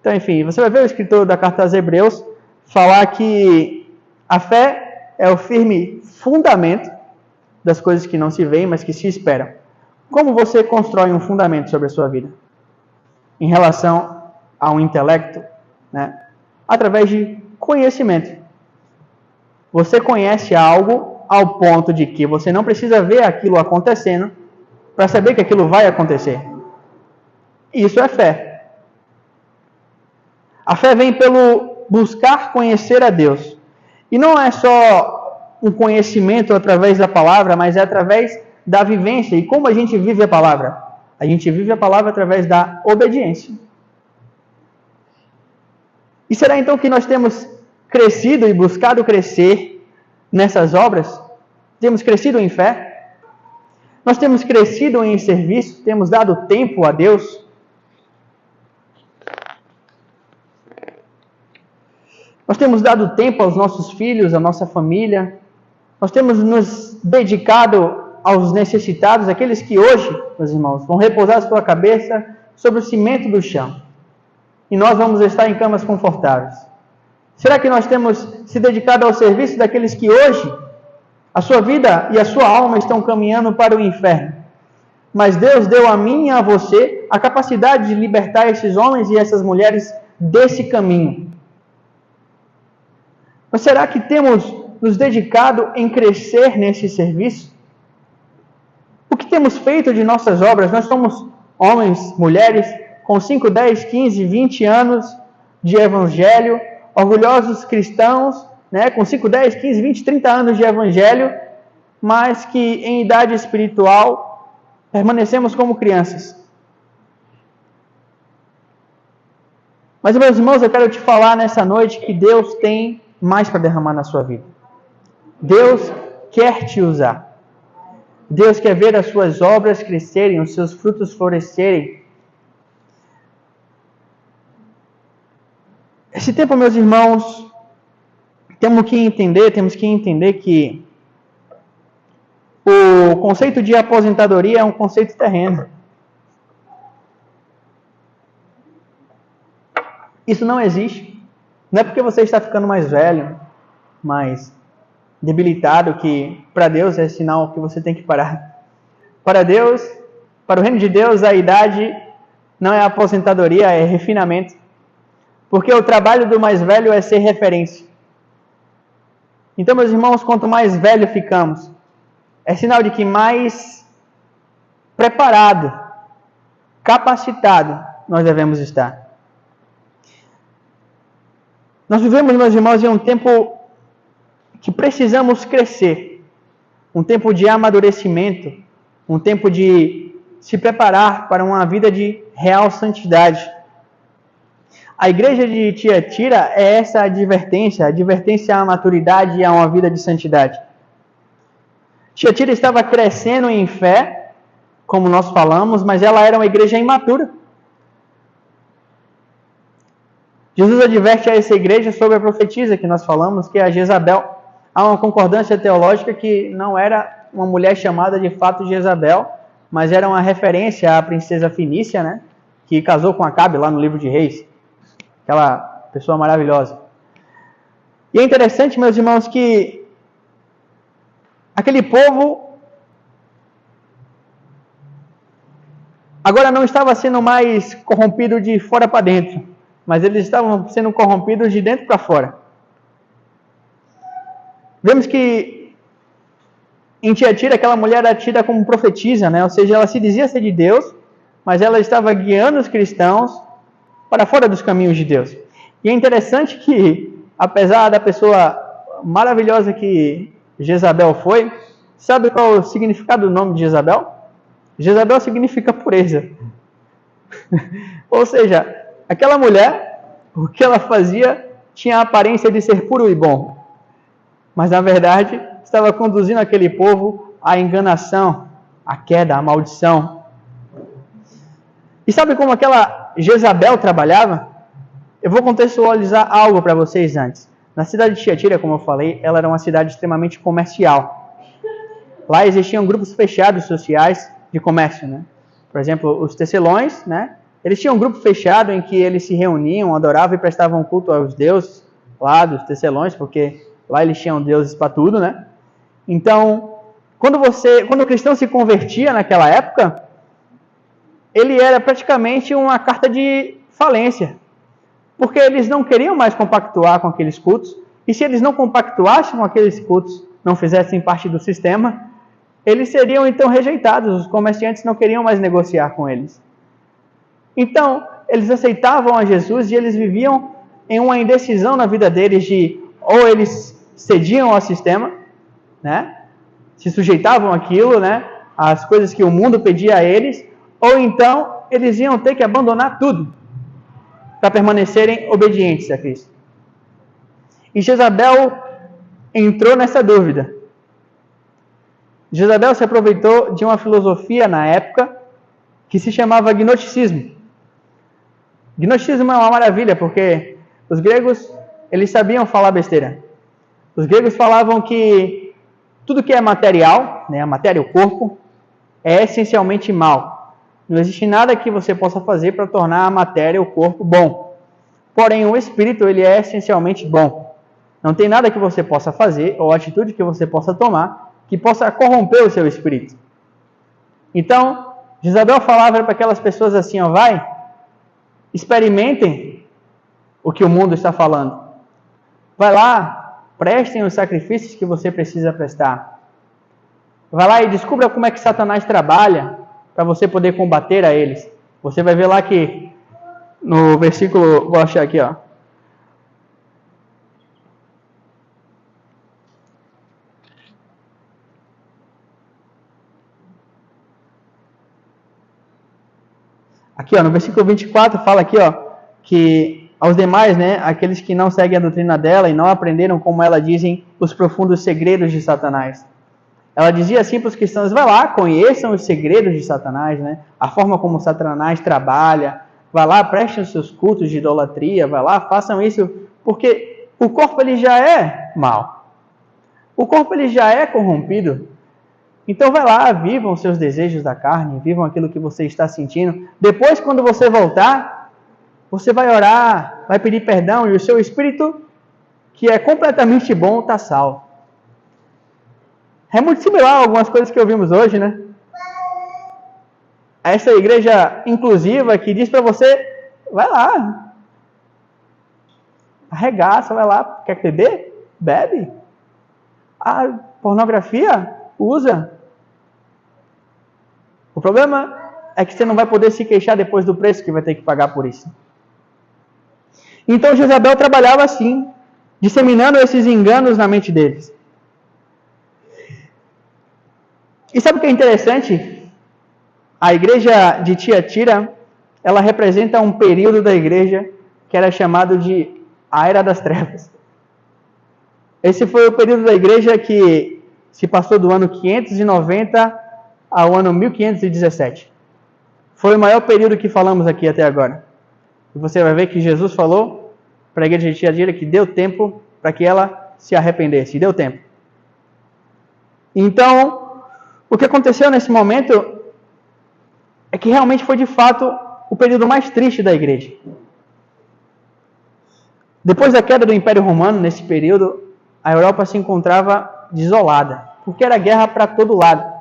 Então, enfim, você vai ver o escritor da carta aos Hebreus falar que a fé é o firme fundamento das coisas que não se veem, mas que se esperam. Como você constrói um fundamento sobre a sua vida? Em relação ao intelecto, né? Através de conhecimento. Você conhece algo ao ponto de que você não precisa ver aquilo acontecendo para saber que aquilo vai acontecer. Isso é fé. A fé vem pelo buscar conhecer a Deus. E não é só um conhecimento através da palavra, mas é através da vivência. E como a gente vive a palavra? A gente vive a palavra através da obediência. E será então que nós temos crescido e buscado crescer nessas obras? Temos crescido em fé? Nós temos crescido em serviço? Temos dado tempo a Deus? Nós temos dado tempo aos nossos filhos, à nossa família? Nós temos nos dedicado aos necessitados, aqueles que hoje, meus irmãos, vão repousar a sua cabeça sobre o cimento do chão. E nós vamos estar em camas confortáveis. Será que nós temos se dedicado ao serviço daqueles que hoje a sua vida e a sua alma estão caminhando para o inferno? Mas Deus deu a mim e a você a capacidade de libertar esses homens e essas mulheres desse caminho. Mas será que temos nos dedicado em crescer nesse serviço? O que temos feito de nossas obras? Nós somos homens, mulheres, com 5, 10, 15, 20 anos de evangelho, orgulhosos cristãos, né, com 5, 10, 15, 20, 30 anos de evangelho, mas que em idade espiritual permanecemos como crianças. Mas, meus irmãos, eu quero te falar nessa noite que Deus tem mais para derramar na sua vida. Deus quer te usar. Deus quer ver as suas obras crescerem, os seus frutos florescerem. Esse tempo, meus irmãos, temos que entender que o conceito de aposentadoria é um conceito terreno. Isso não existe. Não é porque você está ficando mais velho, mais debilitado, que para Deus é sinal que você tem que parar. Para Deus, para o reino de Deus, a idade não é aposentadoria, é refinamento. Porque o trabalho do mais velho é ser referência. Então, meus irmãos, quanto mais velho ficamos, é sinal de que mais preparado, capacitado nós devemos estar. Nós vivemos, meus irmãos, em um tempo que precisamos crescer. Um tempo de amadurecimento. Um tempo de se preparar para uma vida de real santidade. A igreja de Tiatira é essa advertência à maturidade e a uma vida de santidade. Tiatira estava crescendo em fé, como nós falamos, mas ela era uma igreja imatura. Jesus adverte a essa igreja sobre a profetisa que nós falamos, que é a Jezabel. Há uma concordância teológica que não era uma mulher chamada de fato Jezabel, mas era uma referência à princesa Fenícia, né, que casou com Acabe lá no livro de Reis. Aquela pessoa maravilhosa. E é interessante, meus irmãos, que aquele povo agora não estava sendo mais corrompido de fora para dentro, mas eles estavam sendo corrompidos de dentro para fora. Vemos que em Tiatira aquela mulher era tida como profetisa, né? Ou seja, ela se dizia ser de Deus, mas ela estava guiando os cristãos para fora dos caminhos de Deus. E é interessante que, apesar da pessoa maravilhosa que Jezabel foi, sabe qual é o significado do nome de Jezabel? Jezabel significa pureza. Ou seja, aquela mulher, o que ela fazia tinha a aparência de ser puro e bom. Mas, na verdade, estava conduzindo aquele povo à enganação, à queda, à maldição. E sabe como aquela Jezabel trabalhava? Eu vou contextualizar algo para vocês antes. Na cidade de Tiatira, como eu falei, ela era uma cidade extremamente comercial. Lá existiam grupos fechados sociais de comércio, né? Por exemplo, os tecelões, né? Eles tinham um grupo fechado em que eles se reuniam, adoravam e prestavam culto aos deuses lá dos tecelões, porque lá eles tinham deuses para tudo, né? Então, quando o cristão se convertia naquela época, ele era praticamente uma carta de falência, porque eles não queriam mais compactuar com aqueles cultos, e se eles não compactuassem com aqueles cultos, não fizessem parte do sistema, eles seriam então rejeitados, os comerciantes não queriam mais negociar com eles. Então, eles aceitavam a Jesus e eles viviam em uma indecisão na vida deles de, ou eles cediam ao sistema, né? Se sujeitavam àquilo, né? As coisas que o mundo pedia a eles, ou então eles iam ter que abandonar tudo para permanecerem obedientes a Cristo. E Jezabel entrou nessa dúvida. Jezabel se aproveitou de uma filosofia na época que se chamava gnosticismo. Gnosticismo é uma maravilha, porque os gregos, eles sabiam falar besteira. Os gregos falavam que Tudo que é material, né, a matéria, o corpo, é essencialmente mal. Não existe nada que você possa fazer para tornar a matéria, o corpo, bom. Porém, o espírito, ele é essencialmente bom. Não tem nada que você possa fazer, ou atitude que você possa tomar, que possa corromper o seu espírito. Então, Jezabel falava para aquelas pessoas assim, ó, vai, experimentem o que o mundo está falando. Vai lá, prestem os sacrifícios que você precisa prestar. Vai lá e descubra como é que Satanás trabalha para você poder combater a eles. Você vai ver lá que no versículo, vou achar aqui, ó. Aqui, ó, no versículo 24 fala aqui, ó, que aos demais, né, aqueles que não seguem a doutrina dela e não aprenderam, como ela dizem, os profundos segredos de Satanás. Ela dizia assim para os cristãos, vai lá, conheçam os segredos de Satanás, né? A forma como Satanás trabalha, vai lá, prestem os seus cultos de idolatria, vai lá, façam isso, porque o corpo ele já é mau. O corpo ele já é corrompido. Então vai lá, vivam os seus desejos da carne, vivam aquilo que você está sentindo. Depois, quando você voltar, você vai orar, vai pedir perdão e o seu espírito, que é completamente bom, está salvo. É muito similar a algumas coisas que ouvimos hoje, né? Essa igreja inclusiva que diz para você, vai lá, arregaça, vai lá, quer beber? Bebe. A pornografia? Usa. O problema é que você não vai poder se queixar depois do preço que vai ter que pagar por isso. Então Jezabel trabalhava assim, disseminando esses enganos na mente deles. E sabe o que é interessante? A igreja de Tiatira, ela representa um período da igreja que era chamado de a Era das Trevas. Esse foi o período da igreja que se passou do ano 590 ao ano 1517. Foi o maior período que falamos aqui até agora. E você vai ver que Jesus falou para a igreja de Tiatira que deu tempo para que ela se arrependesse. Deu tempo. Então, o que aconteceu nesse momento é que realmente foi de fato o período mais triste da igreja. Depois da queda do Império Romano, nesse período, a Europa se encontrava desolada, porque era guerra para todo lado.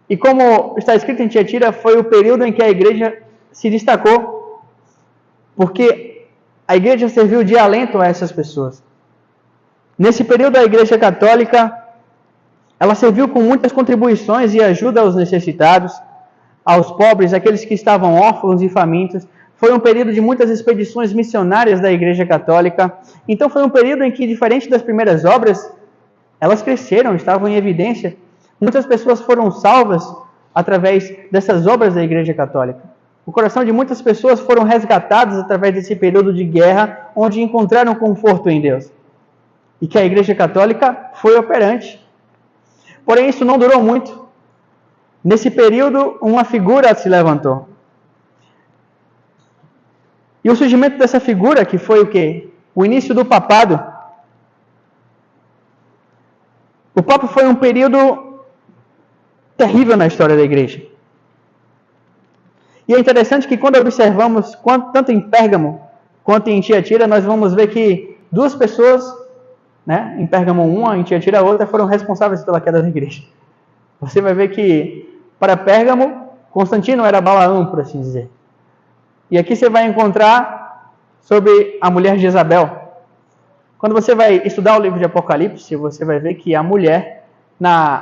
E como está escrito em Tiatira, foi o período em que a igreja se destacou, porque a igreja serviu de alento a essas pessoas. Nesse período, a igreja católica, ela serviu com muitas contribuições e ajuda aos necessitados, aos pobres, aqueles que estavam órfãos e famintos. Foi um período de muitas expedições missionárias da Igreja Católica. Então foi um período em que, diferente das primeiras obras, elas cresceram, estavam em evidência. Muitas pessoas foram salvas através dessas obras da Igreja Católica. O coração de muitas pessoas foram resgatados através desse período de guerra, onde encontraram conforto em Deus. E que a Igreja Católica foi operante. Porém, isso não durou muito. Nesse período, uma figura se levantou. E o surgimento dessa figura, que foi o quê? O início do papado. O Papa foi um período terrível na história da igreja. E é interessante que quando observamos, tanto em Pérgamo quanto em Tiatira, nós vamos ver que duas pessoas, né, em Pérgamo uma, em Tiatira outra, foram responsáveis pela queda da igreja. Você vai ver que, para Pérgamo, Constantino era Balaão, por assim dizer. E aqui você vai encontrar sobre a mulher Jezabel. Quando você vai estudar o livro de Apocalipse, você vai ver que a mulher,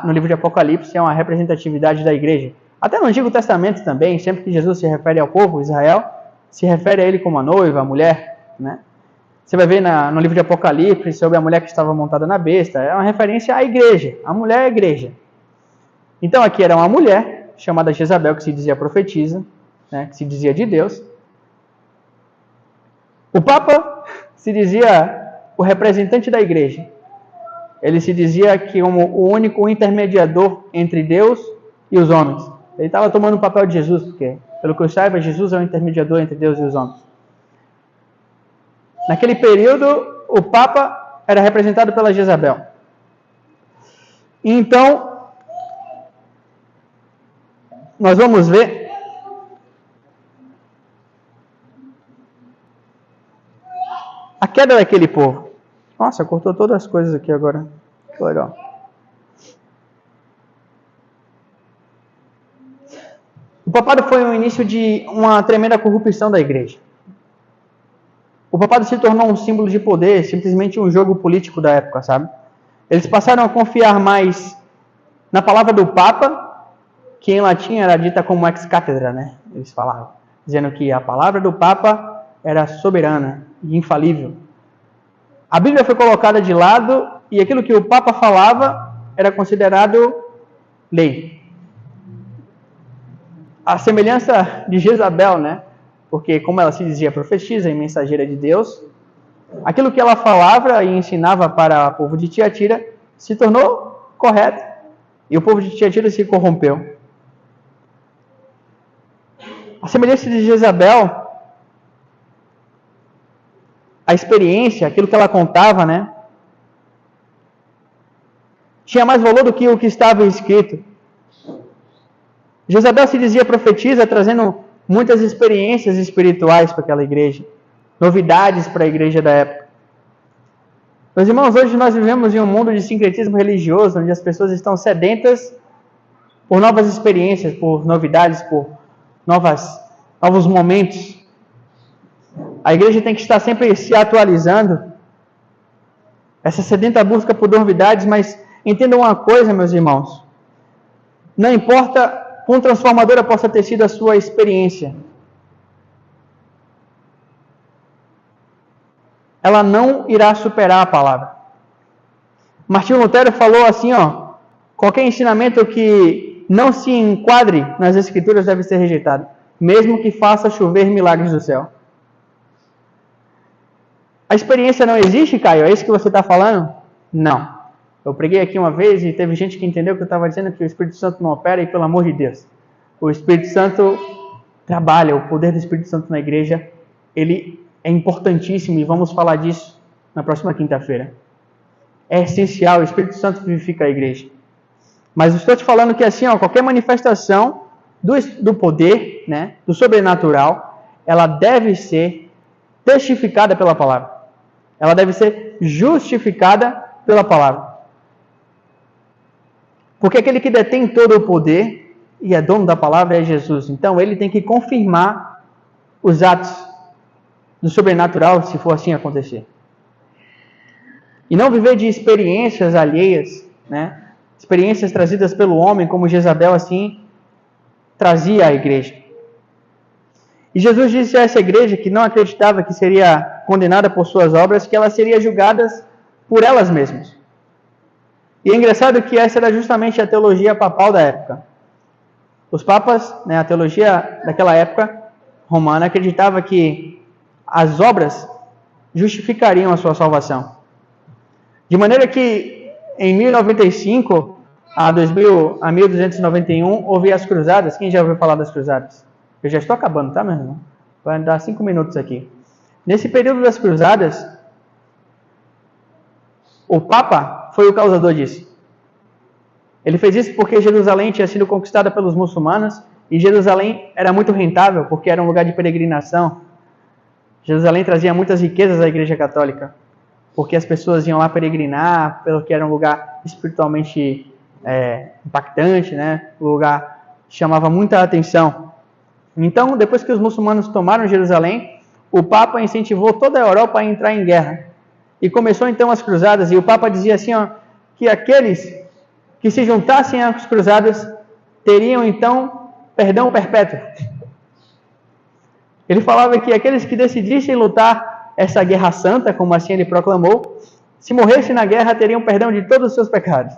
no livro de Apocalipse, é uma representatividade da igreja. Até no Antigo Testamento também, sempre que Jesus se refere ao povo, Israel, se refere a ele como a noiva, a mulher, né? Você vai ver no livro de Apocalipse sobre a mulher que estava montada na besta. É uma referência à igreja. A mulher é a igreja. Então aqui era uma mulher, chamada Jezabel, que se dizia profetisa, né, que se dizia de Deus. O Papa se dizia o representante da igreja. Ele se dizia que como o único intermediador entre Deus e os homens. Ele estava tomando o papel de Jesus, porque, pelo que eu saiba, Jesus é o intermediador entre Deus e os homens. Naquele período, o Papa era representado pela Jezabel. Então, nós vamos ver a queda daquele povo. Nossa, cortou todas as coisas aqui agora. Que legal. O papado foi o início de uma tremenda corrupção da igreja. O papado se tornou um símbolo de poder, simplesmente um jogo político da época, sabe? Eles passaram a confiar mais na palavra do Papa, que em latim era dita como ex cathedra, né? Eles falavam, dizendo que a palavra do Papa era soberana e infalível. A Bíblia foi colocada de lado e aquilo que o Papa falava era considerado lei. A semelhança de Jezabel, né? Porque como ela se dizia profetisa e mensageira de Deus, aquilo que ela falava e ensinava para o povo de Tiatira se tornou correto. E o povo de Tiatira se corrompeu. A semelhança de Jezabel, a experiência, aquilo que ela contava, né? Tinha mais valor do que o que estava escrito. Jezabel se dizia profetisa, trazendo muitas experiências espirituais para aquela igreja, novidades para a igreja da época. Meus irmãos, hoje nós vivemos em um mundo de sincretismo religioso, onde as pessoas estão sedentas por novas experiências, por novidades, por novos momentos. A igreja tem que estar sempre se atualizando. Essa sedenta busca por novidades, mas entendam uma coisa, meus irmãos. Não importa quão transformadora possa ter sido a sua experiência, ela não irá superar a palavra. Martinho Lutero falou assim, qualquer ensinamento que não se enquadre nas Escrituras deve ser rejeitado, mesmo que faça chover milagres do céu. A experiência não existe, Caio? É isso que você está falando? Não. Eu preguei aqui uma vez e teve gente que entendeu que eu estava dizendo que o Espírito Santo não opera, e pelo amor de Deus, o Espírito Santo trabalha, o poder do Espírito Santo na igreja, ele é importantíssimo e vamos falar disso na próxima quinta-feira. É essencial, o Espírito Santo vivifica a igreja. Mas eu estou te falando que assim, qualquer manifestação do poder, né, do sobrenatural, ela deve ser testificada pela palavra. Ela deve ser justificada pela palavra. Porque aquele que detém todo o poder e é dono da palavra é Jesus. Então ele tem que confirmar os atos do sobrenatural, se for assim acontecer. E não viver de experiências alheias, né? Experiências trazidas pelo homem, como Jezabel assim trazia à igreja. E Jesus disse a essa igreja que não acreditava que seria condenada por suas obras, que ela seria julgada por elas mesmas. E é engraçado que essa era justamente a teologia papal da época. Os papas, né, a teologia daquela época romana, acreditava que as obras justificariam a sua salvação. De maneira que em 1095 a 1291 houve as cruzadas. Quem já ouviu falar das cruzadas? Eu já estou acabando, tá, meu irmão? Vai dar 5 minutos aqui. Nesse período das cruzadas, o Papa foi o causador disso. Ele fez isso porque Jerusalém tinha sido conquistada pelos muçulmanos e Jerusalém era muito rentável porque era um lugar de peregrinação. Jerusalém trazia muitas riquezas à Igreja Católica porque as pessoas iam lá peregrinar, pelo que era um lugar espiritualmente impactante, né? Um lugar que chamava muita atenção. Então, depois que os muçulmanos tomaram Jerusalém, o Papa incentivou toda a Europa a entrar em guerra. E começou então as cruzadas, e o Papa dizia assim, que aqueles que se juntassem às cruzadas teriam então perdão perpétuo. Ele falava que aqueles que decidissem lutar essa guerra santa, como assim ele proclamou, se morressem na guerra teriam perdão de todos os seus pecados,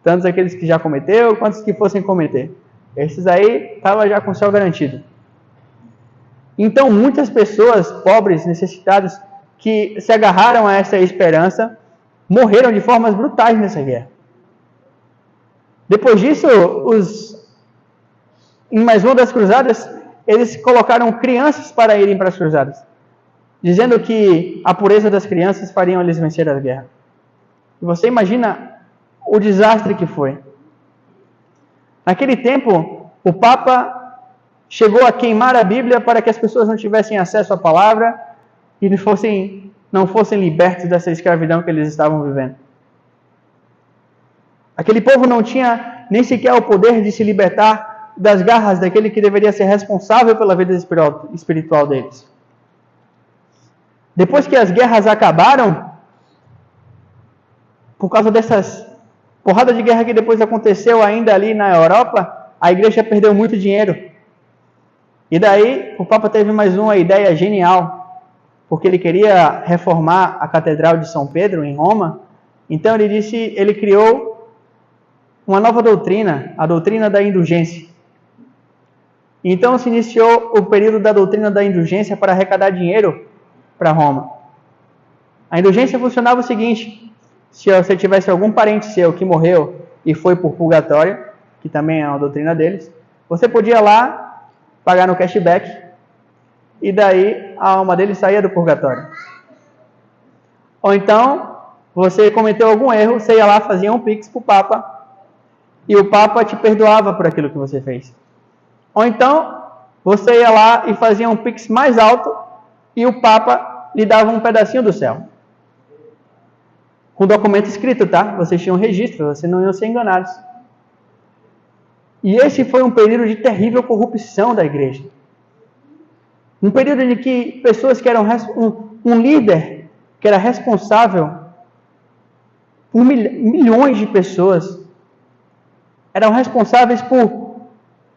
tanto aqueles que já cometeu, quanto os que fossem cometer. Esses aí estavam já com o céu garantido. Então muitas pessoas pobres, necessitadas, que se agarraram a essa esperança, morreram de formas brutais nessa guerra. Depois disso, em mais uma das cruzadas, eles colocaram crianças para irem para as cruzadas, dizendo que a pureza das crianças fariam eles vencer a guerra. E você imagina o desastre que foi. Naquele tempo, o Papa chegou a queimar a Bíblia para que as pessoas não tivessem acesso à palavra e não fossem libertos dessa escravidão que eles estavam vivendo. Aquele povo não tinha nem sequer o poder de se libertar das garras daquele que deveria ser responsável pela vida espiritual deles. Depois que as guerras acabaram, por causa dessas porrada de guerra que depois aconteceu ainda ali na Europa, a igreja perdeu muito dinheiro. E daí o Papa teve mais uma ideia genial, porque ele queria reformar a Catedral de São Pedro em Roma. Então ele criou uma nova doutrina, a doutrina da indulgência. Então se iniciou o período da doutrina da indulgência para arrecadar dinheiro para Roma. A indulgência funcionava o seguinte: se você tivesse algum parente seu que morreu e foi por purgatório, que também é uma doutrina deles, você podia lá pagar no cashback e daí a alma dele saía do purgatório. Ou então, você cometeu algum erro, você ia lá, fazia um pix para o Papa e o Papa te perdoava por aquilo que você fez. Ou então, você ia lá e fazia um pix mais alto e o Papa lhe dava um pedacinho do céu. Com documento escrito, tá? Vocês tinham registro, vocês não iam ser enganados. E esse foi um período de terrível corrupção da igreja. Um período em que pessoas que eram um líder que era responsável por milhões de pessoas eram responsáveis por,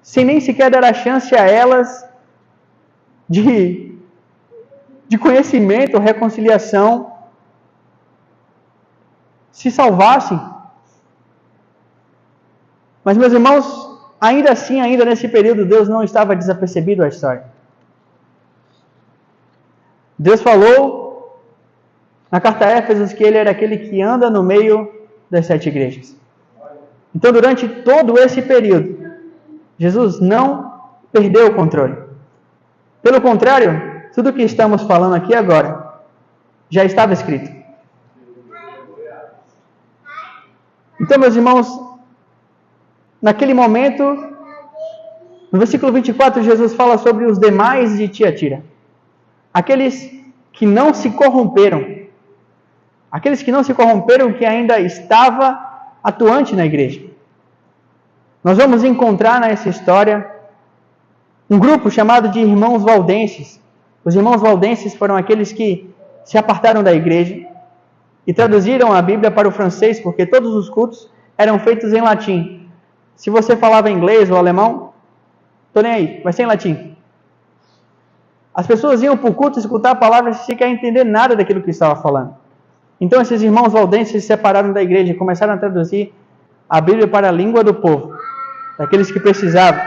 sem nem sequer dar a chance a elas de conhecimento, reconciliação, se salvassem. Mas, meus irmãos, ainda assim, ainda nesse período, Deus não estava desapercebido à história. Deus falou na carta a Éfesos que Ele era aquele que anda no meio das 7 igrejas. Então, durante todo esse período, Jesus não perdeu o controle. Pelo contrário, tudo o que estamos falando aqui agora já estava escrito. Então, meus irmãos, naquele momento, no versículo 24, Jesus fala sobre os demais de Tiatira. Aqueles que não se corromperam. Aqueles que não se corromperam, que ainda estava atuante na igreja. Nós vamos encontrar nessa história um grupo chamado de irmãos valdenses. Os irmãos valdenses foram aqueles que se apartaram da igreja e traduziram a Bíblia para o francês, porque todos os cultos eram feitos em latim. Se você falava inglês ou alemão, tô nem aí, vai ser em latim. As pessoas iam para o culto escutar a palavra sem sequer entender nada daquilo que estava falando. Então esses irmãos valdenses se separaram da igreja e começaram a traduzir a Bíblia para a língua do povo, daqueles que precisavam.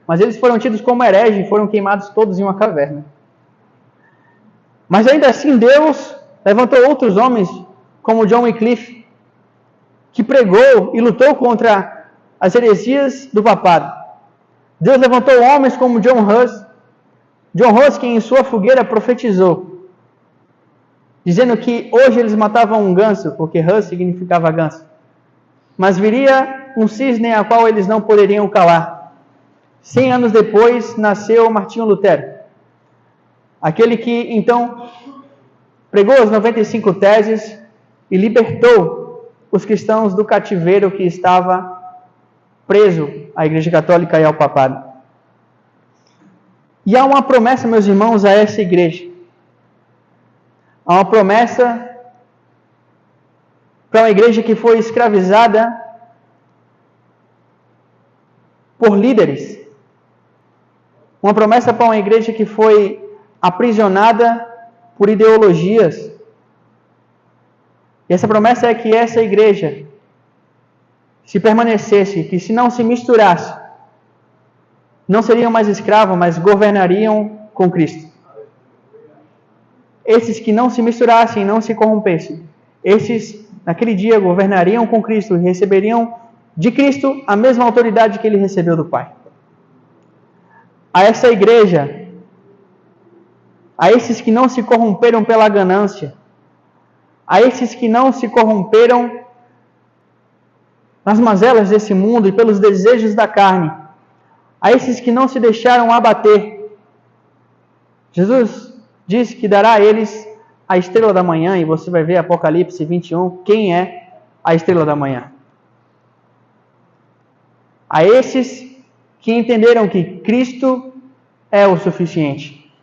Mas eles foram tidos como hereges e foram queimados todos em uma caverna. Mas ainda assim Deus levantou outros homens, como John Wycliffe, que pregou e lutou contra as heresias do papado. Deus levantou homens como John Hus. John Hus, que em sua fogueira profetizou, dizendo que hoje eles matavam um ganso, porque Hus significava ganso. Mas viria um cisne a qual eles não poderiam calar. 100 anos depois, nasceu Martinho Lutero. Aquele que, então, pregou as 95 teses e libertou os cristãos do cativeiro que estava preso à Igreja Católica e ao papado. E há uma promessa, meus irmãos, a essa igreja. Há uma promessa para uma igreja que foi escravizada por líderes. Uma promessa para uma igreja que foi aprisionada por ideologias. E essa promessa é que essa igreja, se permanecesse, que se não se misturasse, não seriam mais escravos, mas governariam com Cristo. Esses que não se misturassem, não se corrompessem, esses, naquele dia, governariam com Cristo e receberiam de Cristo a mesma autoridade que ele recebeu do Pai. A essa igreja, a esses que não se corromperam pela ganância, a esses que não se corromperam nas mazelas desse mundo e pelos desejos da carne, a esses que não se deixaram abater. Jesus disse que dará a eles a estrela da manhã, e você vai ver Apocalipse 21, quem é a estrela da manhã. A esses que entenderam que Cristo é o suficiente.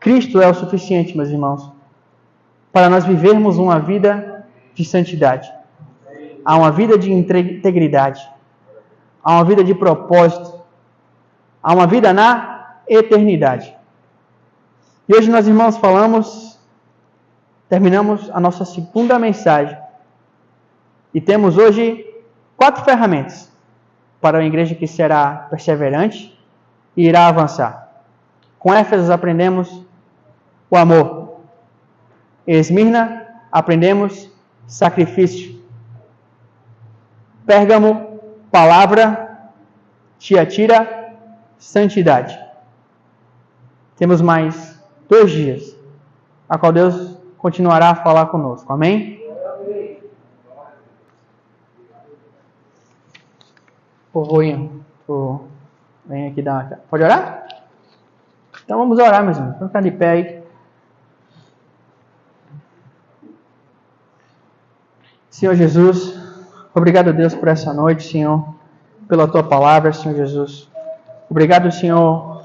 Cristo é o suficiente, meus irmãos, para nós vivermos uma vida de santidade. Há uma vida de integridade. Há uma vida de propósito. Há uma vida na eternidade. E hoje nós, irmãos, terminamos a nossa segunda mensagem. E temos hoje 4 ferramentas para uma igreja que será perseverante e irá avançar. Com Éfeso aprendemos o amor. Em Esmirna aprendemos sacrifício. Pérgamo, palavra. Tiatira, santidade. Temos mais 2 dias, a qual Deus continuará a falar conosco. Amém? Povoinho, vem aqui dar uma... Pode orar? Então vamos orar, meus irmãos. Vamos ficar de pé aí. Senhor Jesus, obrigado, Deus, por essa noite, Senhor, pela Tua palavra, Senhor Jesus. Obrigado, Senhor,